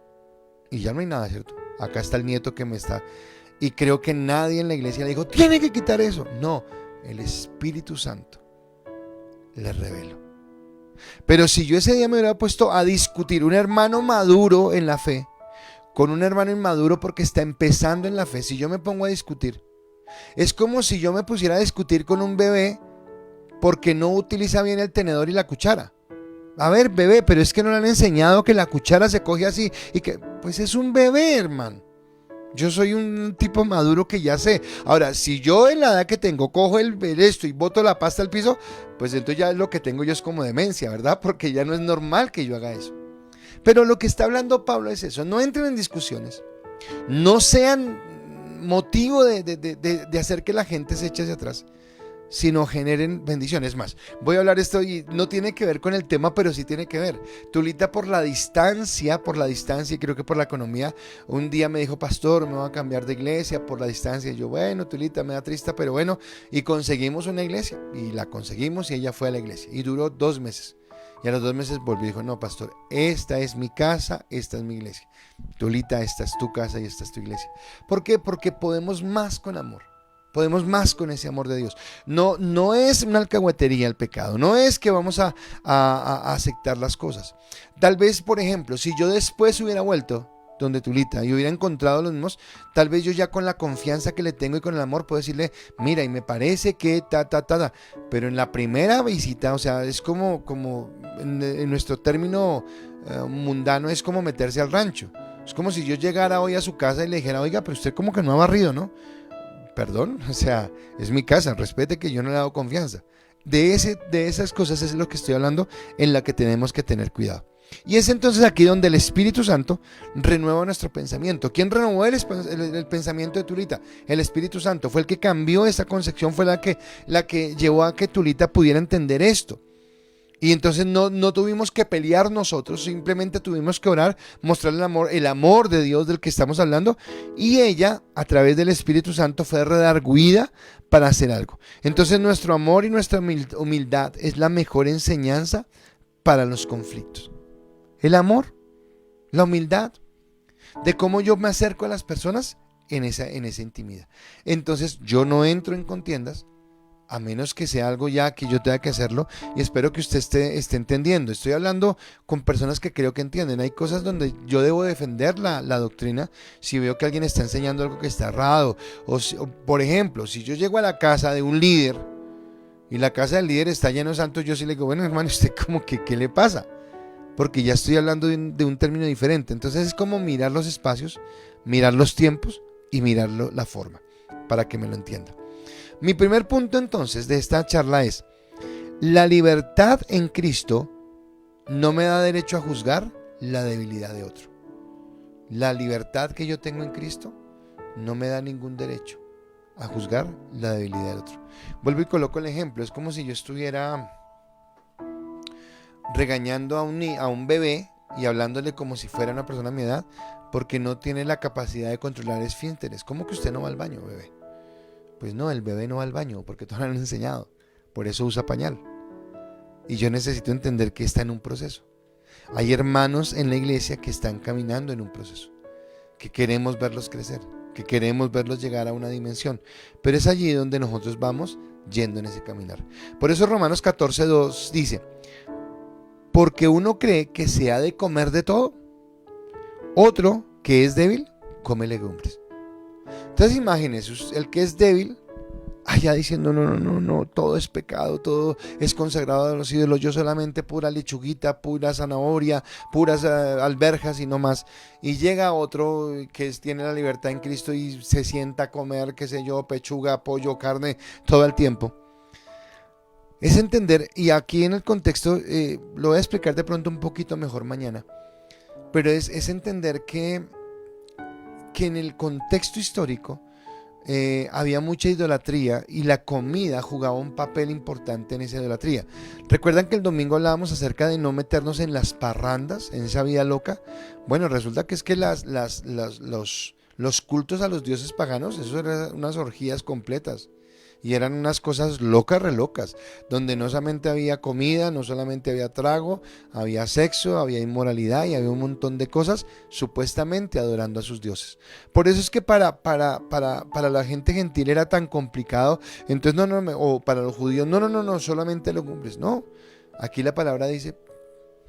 Y ya no hay nada, ¿cierto? Acá está el nieto que me está... Y creo que nadie en la iglesia le dijo, tiene que quitar eso. No, el Espíritu Santo le reveló. Pero si yo ese día me hubiera puesto a discutir, un hermano maduro en la fe con un hermano inmaduro porque está empezando en la fe, si yo me pongo a discutir, es como si yo me pusiera a discutir con un bebé porque no utiliza bien el tenedor y la cuchara. A ver, bebé, pero es que no le han enseñado que la cuchara se coge así y que, pues es un bebé, hermano. Yo soy un tipo maduro que ya sé. Ahora, si yo en la edad que tengo cojo esto y boto la pasta al piso, pues entonces ya lo que tengo yo es como demencia, ¿verdad? Porque ya no es normal que yo haga eso. Pero lo que está hablando Pablo es eso, no entren en discusiones, no sean motivo de hacer que la gente se eche hacia atrás, sino generen bendiciones. Más, voy a hablar esto y no tiene que ver con el tema, pero sí tiene que ver. Tulita por la distancia y creo que por la economía, un día me dijo, pastor, me voy a cambiar de iglesia por la distancia. Y yo, bueno, Tulita, me da triste, pero bueno, y conseguimos una iglesia, y la conseguimos y ella fue a la iglesia, y duró 2 meses. Y a los 2 meses volvió y dijo, no, pastor, esta es mi casa, esta es mi iglesia. Tulita, esta es tu casa y esta es tu iglesia. ¿Por qué? Porque podemos más con amor. Podemos más con ese amor de Dios. No es una alcahuetería el pecado. No es que vamos a aceptar las cosas. Tal vez, por ejemplo, si yo después hubiera vuelto donde Tulita y hubiera encontrado los mismos, tal vez yo ya con la confianza que le tengo y con el amor puedo decirle, mira, y me parece que pero en la primera visita, o sea, es como en nuestro término mundano, es como meterse al rancho. Es como si yo llegara hoy a su casa y le dijera, oiga, pero usted como que no ha barrido, ¿no? Perdón, o sea, es mi casa, respete que yo no le he dado confianza. De esas cosas es lo que estoy hablando, en la que tenemos que tener cuidado. Y es entonces aquí donde el Espíritu Santo renueva nuestro pensamiento. ¿Quién renovó el pensamiento de Tulita? El Espíritu Santo fue el que cambió esa concepción, fue la que llevó a que Tulita pudiera entender esto. Y entonces no tuvimos que pelear nosotros, simplemente tuvimos que orar, mostrar el amor de Dios del que estamos hablando, y ella, a través del Espíritu Santo, fue redarguida para hacer algo. Entonces nuestro amor y nuestra humildad es la mejor enseñanza para los conflictos. El amor, la humildad, de cómo yo me acerco a las personas en esa intimidad. Entonces yo no entro en contiendas, a menos que sea algo ya que yo tenga que hacerlo, y espero que usted esté entendiendo. Estoy hablando con personas que creo que entienden. Hay cosas donde yo debo defender la doctrina si veo que alguien está enseñando algo que está errado. O por ejemplo, si yo llego a la casa de un líder y la casa del líder está lleno de santos, yo sí le digo, bueno, hermano, ¿usted como que qué le pasa? Porque ya estoy hablando de un término diferente. Entonces es como mirar los espacios, mirar los tiempos y mirar la forma, para que me lo entienda. Mi primer punto entonces de esta charla es: la libertad en Cristo no me da derecho a juzgar la debilidad de otro. La libertad que yo tengo en Cristo no me da ningún derecho a juzgar la debilidad del otro. Vuelvo y coloco el ejemplo. Es como si yo estuviera regañando a un bebé y hablándole como si fuera una persona de mi edad, porque no tiene la capacidad de controlar esfínteres. ¿Cómo que usted no va al baño, bebé? Pues no, el bebé no va al baño porque todavía no lo han enseñado. Por eso usa pañal. Y yo necesito entender que está en un proceso. Hay hermanos en la iglesia que están caminando en un proceso, que queremos verlos crecer. que queremos verlos llegar a una dimensión, pero es allí donde nosotros vamos yendo en ese caminar. Por eso Romanos 14:2 dice, porque uno cree que se ha de comer de todo, otro que es débil, come legumbres. Entonces imagínense, el que es débil, allá diciendo, no, todo es pecado, todo es consagrado a los ídolos, yo solamente pura lechuguita, pura zanahoria, puras alberjas y no más. Y llega otro que tiene la libertad en Cristo y se sienta a comer, qué sé yo, pechuga, pollo, carne, todo el tiempo. Es entender, y aquí en el contexto, lo voy a explicar de pronto un poquito mejor mañana, pero es entender que en el contexto histórico, había mucha idolatría y la comida jugaba un papel importante en esa idolatría. ¿Recuerdan que el domingo hablábamos acerca de no meternos en las parrandas, en esa vida loca? Bueno, resulta que es que los cultos a los dioses paganos, eso eran unas orgías completas. Y eran unas cosas locas, re locas, donde no solamente había comida, no solamente había trago, había sexo, había inmoralidad y había un montón de cosas supuestamente adorando a sus dioses. Por eso es que para la gente gentil era tan complicado, entonces o para los judíos, no, solamente legumbres, no. Aquí la palabra dice,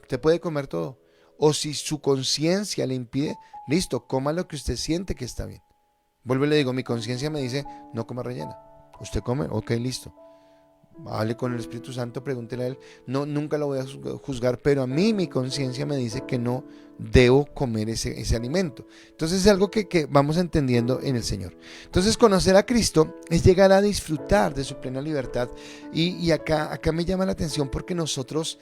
usted puede comer todo, o si su conciencia le impide, listo, coma lo que usted siente que está bien. Vuelvo y le digo, mi conciencia me dice, no coma rellena. ¿Usted come? Ok, listo. Hable con el Espíritu Santo, pregúntele a él. No, nunca lo voy a juzgar, pero a mí mi conciencia me dice que no debo comer ese alimento. Entonces es algo que vamos entendiendo en el Señor. Entonces conocer a Cristo es llegar a disfrutar de su plena libertad. Y acá me llama la atención porque nosotros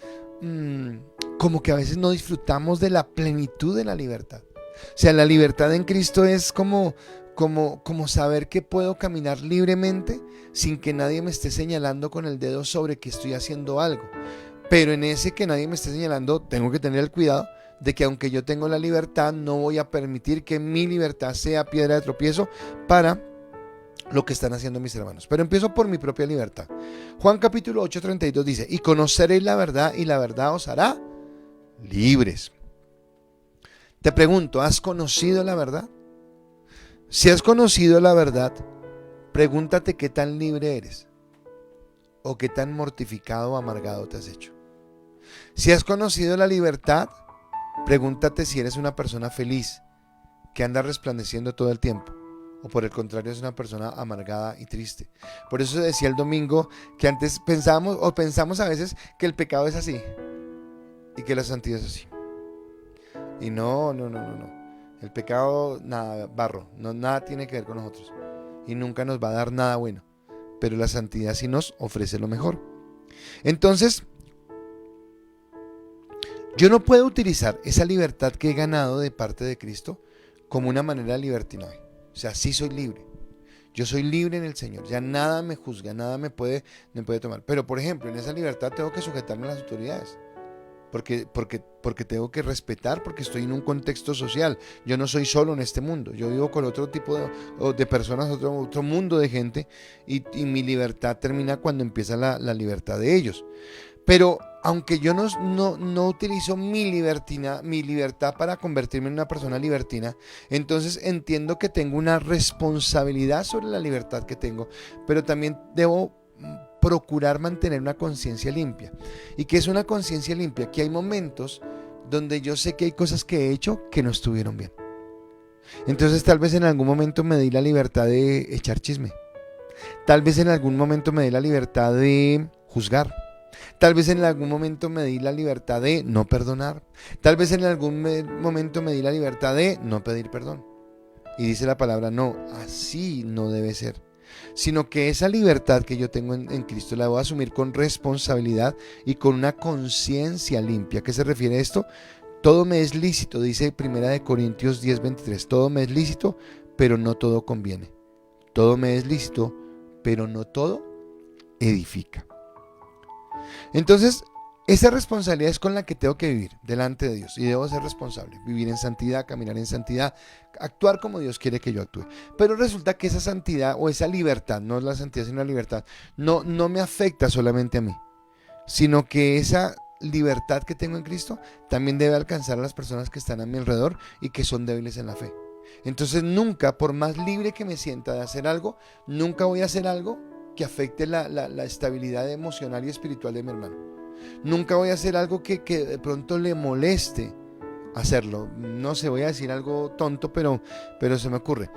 como que a veces no disfrutamos de la plenitud de la libertad. O sea, la libertad en Cristo es como saber que puedo caminar libremente sin que nadie me esté señalando con el dedo sobre que estoy haciendo algo. Pero en ese que nadie me esté señalando, tengo que tener el cuidado de que aunque yo tengo la libertad, no voy a permitir que mi libertad sea piedra de tropiezo para lo que están haciendo mis hermanos. Pero empiezo por mi propia libertad. Juan capítulo 8:32 dice, y conoceréis la verdad y la verdad os hará libres. Te pregunto, ¿has conocido la verdad? Si has conocido la verdad, pregúntate qué tan libre eres o qué tan mortificado o amargado te has hecho. Si has conocido la libertad, pregúntate si eres una persona feliz que anda resplandeciendo todo el tiempo o por el contrario es una persona amargada y triste. Por eso decía el domingo que antes pensamos a veces que el pecado es así y que la santidad es así. Y no. El pecado, nada, barro, nada tiene que ver con nosotros y nunca nos va a dar nada bueno, pero la santidad sí nos ofrece lo mejor. Entonces, yo no puedo utilizar esa libertad que he ganado de parte de Cristo como una manera de libertinaje. O sea, sí soy libre. Yo soy libre en el Señor, ya nada me juzga, nada me puede tomar. Pero, por ejemplo, en esa libertad tengo que sujetarme a las autoridades. Porque tengo que respetar, porque estoy en un contexto social. Yo no soy solo en este mundo, yo vivo con otro tipo de personas, otro mundo de gente, y mi libertad termina cuando empieza la libertad de ellos. Pero aunque yo no utilizo mi libertad para convertirme en una persona libertina, entonces entiendo que tengo una responsabilidad sobre la libertad que tengo, pero también debo procurar mantener una conciencia limpia. ¿Y qué es una conciencia limpia? Que hay momentos donde yo sé que hay cosas que he hecho que no estuvieron bien. Entonces tal vez en algún momento me di la libertad de echar chisme. Tal vez en algún momento me di la libertad de juzgar. Tal vez en algún momento me di la libertad de no perdonar. Tal vez en algún momento me di la libertad de no pedir perdón. Y dice la palabra, no, así no debe ser. Sino que esa libertad que yo tengo en Cristo la voy a asumir con responsabilidad y con una conciencia limpia. ¿A qué se refiere esto? Todo me es lícito, dice 1 Corintios 10:23. Todo me es lícito, pero no todo conviene. Todo me es lícito, pero no todo edifica. Entonces, esa responsabilidad es con la que tengo que vivir delante de Dios y debo ser responsable, vivir en santidad, caminar en santidad, actuar como Dios quiere que yo actúe. Pero resulta que esa santidad o esa libertad, no es la santidad sino la libertad, no me afecta solamente a mí, sino que esa libertad que tengo en Cristo también debe alcanzar a las personas que están a mi alrededor y que son débiles en la fe. Entonces nunca, por más libre que me sienta de hacer algo, nunca voy a hacer algo que afecte la estabilidad emocional y espiritual de mi hermano. Nunca voy a hacer algo que de pronto le moleste hacerlo. No sé, voy a decir algo tonto, pero se me ocurre.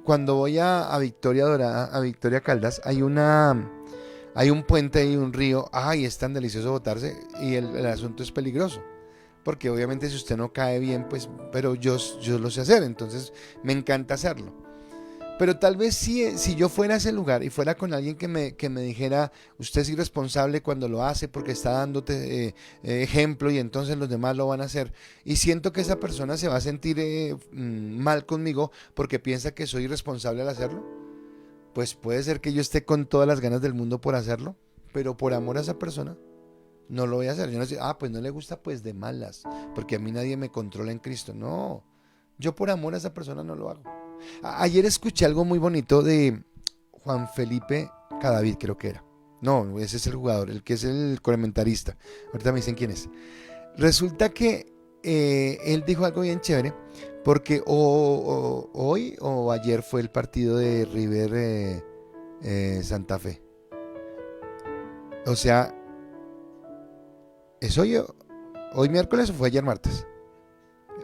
Cuando voy a Victoria Dorada, a Victoria Caldas, hay un puente y un río. Ay, es tan delicioso botarse y el asunto es peligroso. Porque obviamente si usted no cae bien, pues, pero yo lo sé hacer, entonces me encanta hacerlo. Pero tal vez si yo fuera a ese lugar y fuera con alguien que me dijera, usted es irresponsable cuando lo hace porque está dándote ejemplo y entonces los demás lo van a hacer. Y siento que esa persona se va a sentir mal conmigo porque piensa que soy irresponsable al hacerlo. Pues puede ser que yo esté con todas las ganas del mundo por hacerlo, pero por amor a esa persona no lo voy a hacer. Yo no sé, pues no le gusta, pues de malas, porque a mí nadie me controla en Cristo. No, yo por amor a esa persona no lo hago. Ayer escuché algo muy bonito de Juan Felipe Cadavid, creo que era. No, ese es el jugador, el que es el comentarista. Ahorita me dicen quién es. Resulta que él dijo algo bien chévere, porque hoy o ayer fue el partido de River Santa Fe. O sea, ¿es hoy miércoles o fue ayer martes?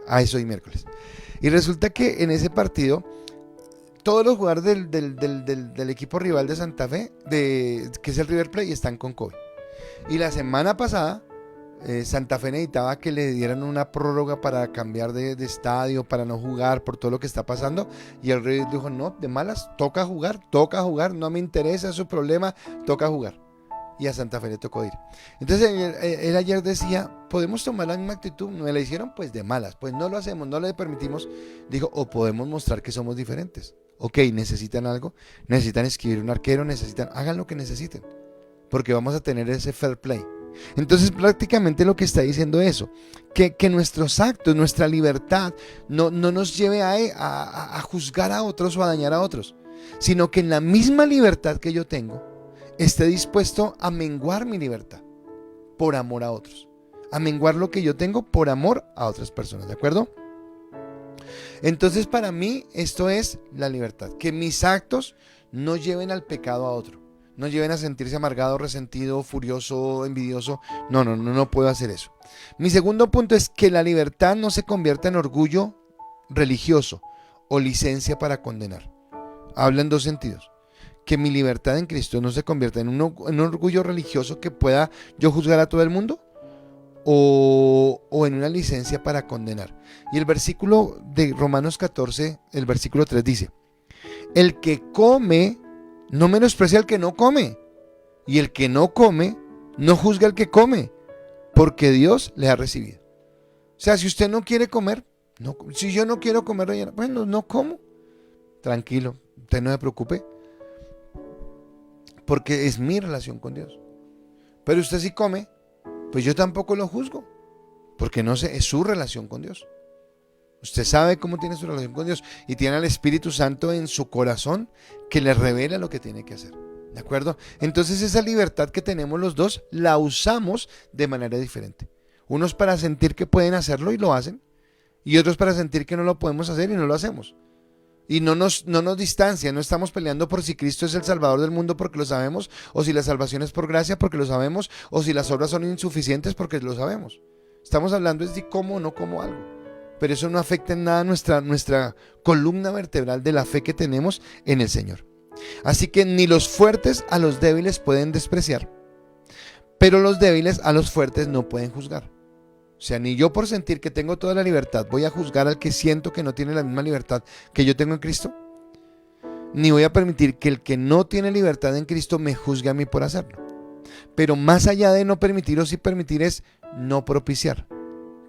Es hoy miércoles. Y resulta que en ese partido todos los jugadores del equipo rival de Santa Fe, que es el River Plate, están con COVID. Y la semana pasada Santa Fe necesitaba que le dieran una prórroga para cambiar de estadio, para no jugar por todo lo que está pasando. Y el River dijo, no, de malas, toca jugar, no me interesa su problema, toca jugar. Y a Santa Fe le tocó ir. Entonces él ayer decía, podemos tomar la misma actitud, no la hicieron, pues de malas, pues no lo hacemos, no le permitimos. Dijo, o podemos mostrar que somos diferentes. Ok, necesitan algo, necesitan escribir un arquero, hagan lo que necesiten, porque vamos a tener ese fair play. Entonces prácticamente lo que está diciendo eso, que nuestros actos, nuestra libertad no nos lleve a juzgar a otros o a dañar a otros, sino que en la misma libertad que yo tengo, esté dispuesto a menguar mi libertad por amor a otros, a menguar lo que yo tengo por amor a otras personas, ¿de acuerdo? Entonces para mí esto es la libertad, que mis actos no lleven al pecado a otro, no lleven a sentirse amargado, resentido, furioso, envidioso. No puedo hacer eso. Mi segundo punto es que la libertad no se convierta en orgullo religioso o licencia para condenar. Habla en dos sentidos. Que mi libertad en Cristo no se convierta en un orgullo religioso que pueda yo juzgar a todo el mundo o en una licencia para condenar. Y el versículo de Romanos 14, el versículo 3 dice, el que come no menosprecia al que no come, y el que no come no juzga al que come, porque Dios le ha recibido. O sea, si usted no quiere comer, si yo no quiero comer, bueno, no como. Tranquilo, usted no se preocupe, porque es mi relación con Dios. Pero usted si come, pues yo tampoco lo juzgo, porque no sé, es su relación con Dios. Usted sabe cómo tiene su relación con Dios y tiene al Espíritu Santo en su corazón que le revela lo que tiene que hacer. ¿De acuerdo? Entonces esa libertad que tenemos los dos la usamos de manera diferente. Unos para sentir que pueden hacerlo y lo hacen, y otros para sentir que no lo podemos hacer y no lo hacemos. Y no nos distancia, no estamos peleando por si Cristo es el Salvador del mundo porque lo sabemos, o si la salvación es por gracia porque lo sabemos, o si las obras son insuficientes porque lo sabemos. Estamos hablando es de cómo o no como algo, pero eso no afecta en nada nuestra columna vertebral de la fe que tenemos en el Señor. Así que ni los fuertes a los débiles pueden despreciar, pero los débiles a los fuertes no pueden juzgar. O sea, ni yo por sentir que tengo toda la libertad voy a juzgar al que siento que no tiene la misma libertad que yo tengo en Cristo, ni voy a permitir que el que no tiene libertad en Cristo me juzgue a mí por hacerlo. Pero más allá de no permitir o sí permitir es no propiciar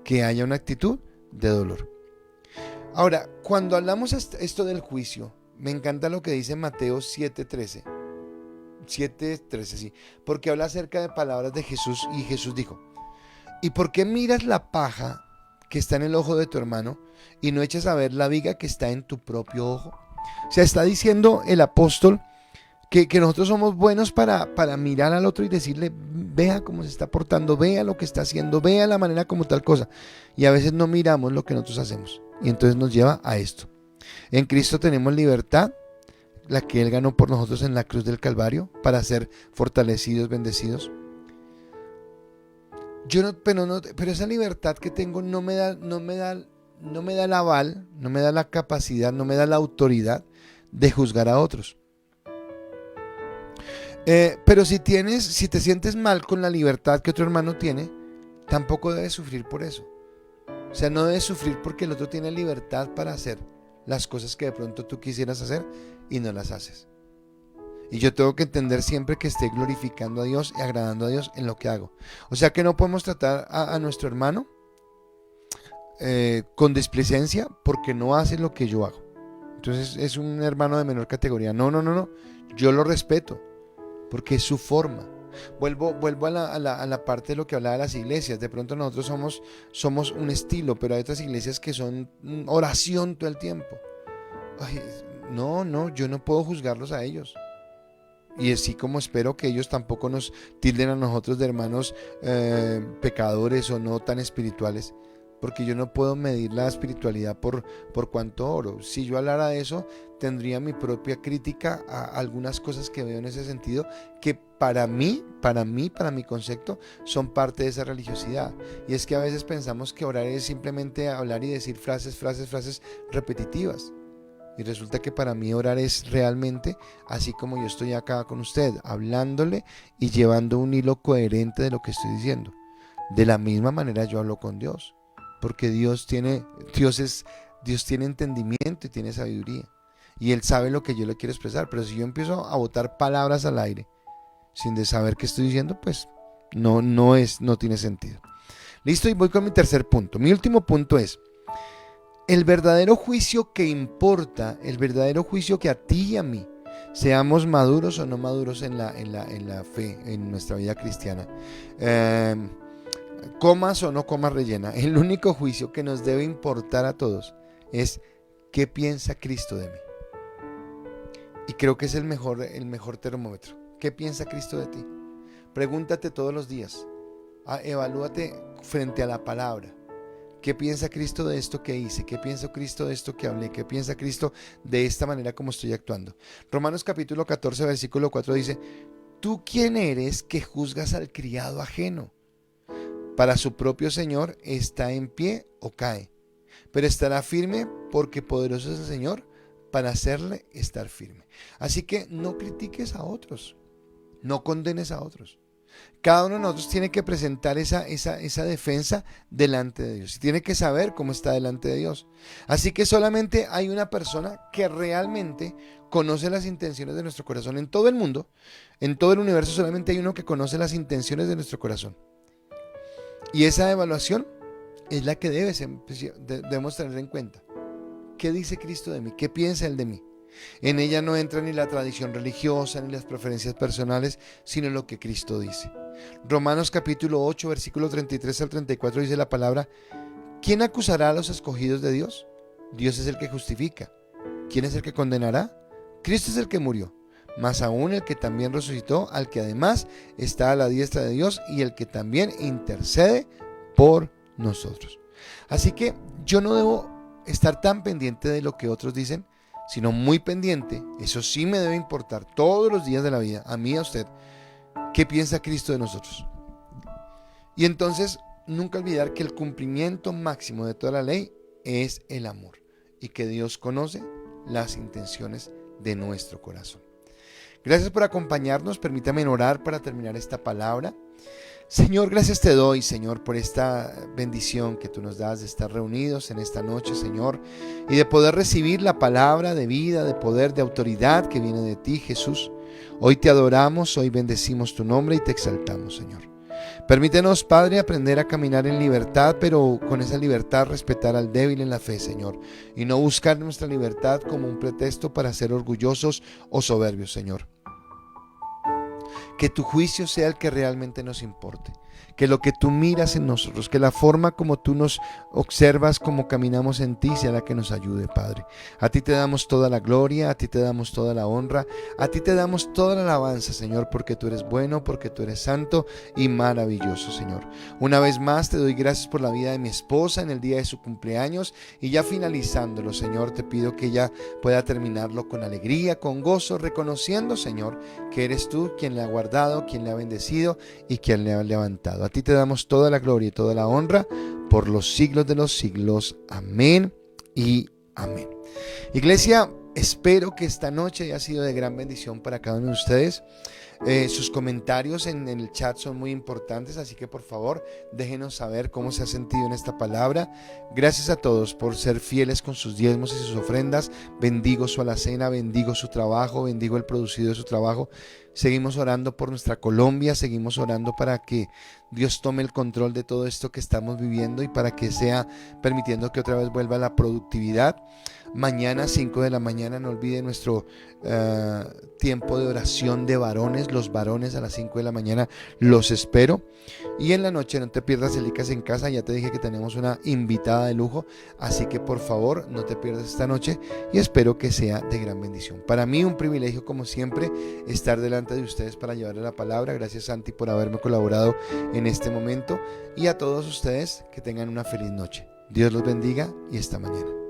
que haya una actitud de dolor. Ahora, cuando hablamos esto del juicio, me encanta lo que dice Mateo 7:13, sí, porque habla acerca de palabras de Jesús y Jesús dijo, ¿y por qué miras la paja que está en el ojo de tu hermano y no echas a ver la viga que está en tu propio ojo? O sea, está diciendo el apóstol que nosotros somos buenos para mirar al otro y decirle, vea cómo se está portando, vea lo que está haciendo, vea la manera como tal cosa. Y a veces no miramos lo que nosotros hacemos. y entonces nos lleva a esto. En Cristo tenemos libertad, la que Él ganó por nosotros en la cruz del Calvario, para ser fortalecidos, bendecidos. Pero esa libertad que tengo no me da el aval, no me da la capacidad, no me da la autoridad de juzgar a otros. Pero si te sientes mal con la libertad que otro hermano tiene, tampoco debes sufrir por eso. O sea, no debes sufrir porque el otro tiene libertad para hacer las cosas que de pronto tú quisieras hacer y no las haces. Y yo tengo que entender siempre que esté glorificando a Dios y agradando a Dios en lo que hago. O sea que no podemos tratar a nuestro hermano con displicencia porque no hace lo que yo hago. Entonces es un hermano de menor categoría. No. Yo lo respeto porque es su forma. Vuelvo a la parte de lo que hablaba de las iglesias. De pronto nosotros somos un estilo, pero hay otras iglesias que son oración todo el tiempo. Ay, no, yo no puedo juzgarlos a ellos. Y así como espero que ellos tampoco nos tilden a nosotros de hermanos pecadores o no tan espirituales, porque yo no puedo medir la espiritualidad por cuánto oro. Si yo hablara de eso, tendría mi propia crítica a algunas cosas que veo en ese sentido, que para mi concepto, son parte de esa religiosidad. Y es que a veces pensamos que orar es simplemente hablar y decir frases repetitivas. Y resulta que para mí orar es realmente, así como yo estoy acá con usted, hablándole y llevando un hilo coherente de lo que estoy diciendo. De la misma manera yo hablo con Dios, porque Dios tiene entendimiento y tiene sabiduría. Y Él sabe lo que yo le quiero expresar. Pero si yo empiezo a botar palabras al aire, sin de saber qué estoy diciendo, pues no tiene sentido. Listo, y voy con mi tercer punto. Mi último punto es: el verdadero juicio que importa, el verdadero juicio que a ti y a mí, seamos maduros o no maduros en la fe, en nuestra vida cristiana, comas o no comas rellena, el único juicio que nos debe importar a todos es ¿qué piensa Cristo de mí? Y creo que es el mejor termómetro. ¿Qué piensa Cristo de ti? Pregúntate todos los días, evalúate frente a la palabra. ¿Qué piensa Cristo de esto que hice? ¿Qué piensa Cristo de esto que hablé? ¿Qué piensa Cristo de esta manera como estoy actuando? Romanos capítulo 14, versículo 4 dice: ¿tú quién eres que juzgas al criado ajeno? Para su propio Señor está en pie o cae, pero estará firme porque poderoso es el Señor para hacerle estar firme. Así que no critiques a otros, no condenes a otros. Cada uno de nosotros tiene que presentar esa defensa delante de Dios y tiene que saber cómo está delante de Dios. Así que solamente hay una persona que realmente conoce las intenciones de nuestro corazón. En todo el mundo, en todo el universo, solamente hay uno que conoce las intenciones de nuestro corazón. Y esa evaluación es la que debemos tener en cuenta. ¿Qué dice Cristo de mí? ¿Qué piensa Él de mí? En ella no entra ni la tradición religiosa ni las preferencias personales, sino lo que Cristo dice. Romanos capítulo 8, versículo 33 al 34 dice la palabra: ¿quién acusará a los escogidos de Dios? Dios es el que justifica. ¿Quién es el que condenará? Cristo es el que murió, más aún el que también resucitó, al que además está a la diestra de Dios y el que también intercede por nosotros. Así que yo no debo estar tan pendiente de lo que otros dicen, sino muy pendiente, eso sí me debe importar todos los días de la vida, a mí y a usted, ¿qué piensa Cristo de nosotros? Y entonces, nunca olvidar que el cumplimiento máximo de toda la ley es el amor, y que Dios conoce las intenciones de nuestro corazón. Gracias por acompañarnos, permítame orar para terminar esta palabra. Señor, gracias te doy, Señor, por esta bendición que tú nos das de estar reunidos en esta noche, Señor, y de poder recibir la palabra de vida, de poder, de autoridad que viene de ti, Jesús. Hoy te adoramos, hoy bendecimos tu nombre y te exaltamos, Señor. Permítenos, Padre, aprender a caminar en libertad, pero con esa libertad respetar al débil en la fe, Señor, y no buscar nuestra libertad como un pretexto para ser orgullosos o soberbios, Señor. que tu juicio sea el que realmente nos importe, que lo que tú miras en nosotros, que la forma como tú nos observas, como caminamos en ti, sea la que nos ayude, Padre. A ti te damos toda la gloria, a ti te damos toda la honra, a ti te damos toda la alabanza, Señor, porque tú eres bueno, porque tú eres santo y maravilloso, Señor. Una vez más te doy gracias por la vida de mi esposa en el día de su cumpleaños, y ya finalizándolo, Señor, te pido que ella pueda terminarlo con alegría, con gozo, reconociendo, Señor, que eres tú quien le ha guardado, quien le ha bendecido y quien le ha levantado. A ti te damos toda la gloria y toda la honra por los siglos de los siglos. Amén y amén. Iglesia, espero que esta noche haya sido de gran bendición para cada uno de ustedes. Sus comentarios en el chat son muy importantes, así que por favor déjenos saber cómo se ha sentido en esta palabra. Gracias a todos por ser fieles con sus diezmos y sus ofrendas. Bendigo su alacena, bendigo su trabajo, bendigo el producido de su trabajo. Seguimos orando por nuestra Colombia, seguimos orando para que Dios tome el control de todo esto que estamos viviendo y para que sea permitiendo que otra vez vuelva la productividad. Mañana 5 de la mañana, no olviden nuestro tiempo de oración de varones. Los varones a las 5 de la mañana los espero. Y en la noche no te pierdas el ICAS en casa. Ya te dije que tenemos una invitada de lujo, así que por favor no te pierdas esta noche y espero que sea de gran bendición. Para mí un privilegio como siempre estar delante de ustedes para llevarles la palabra. Gracias, Santi, por haberme colaborado en este momento, y a todos ustedes que tengan una feliz noche. Dios los bendiga y hasta mañana.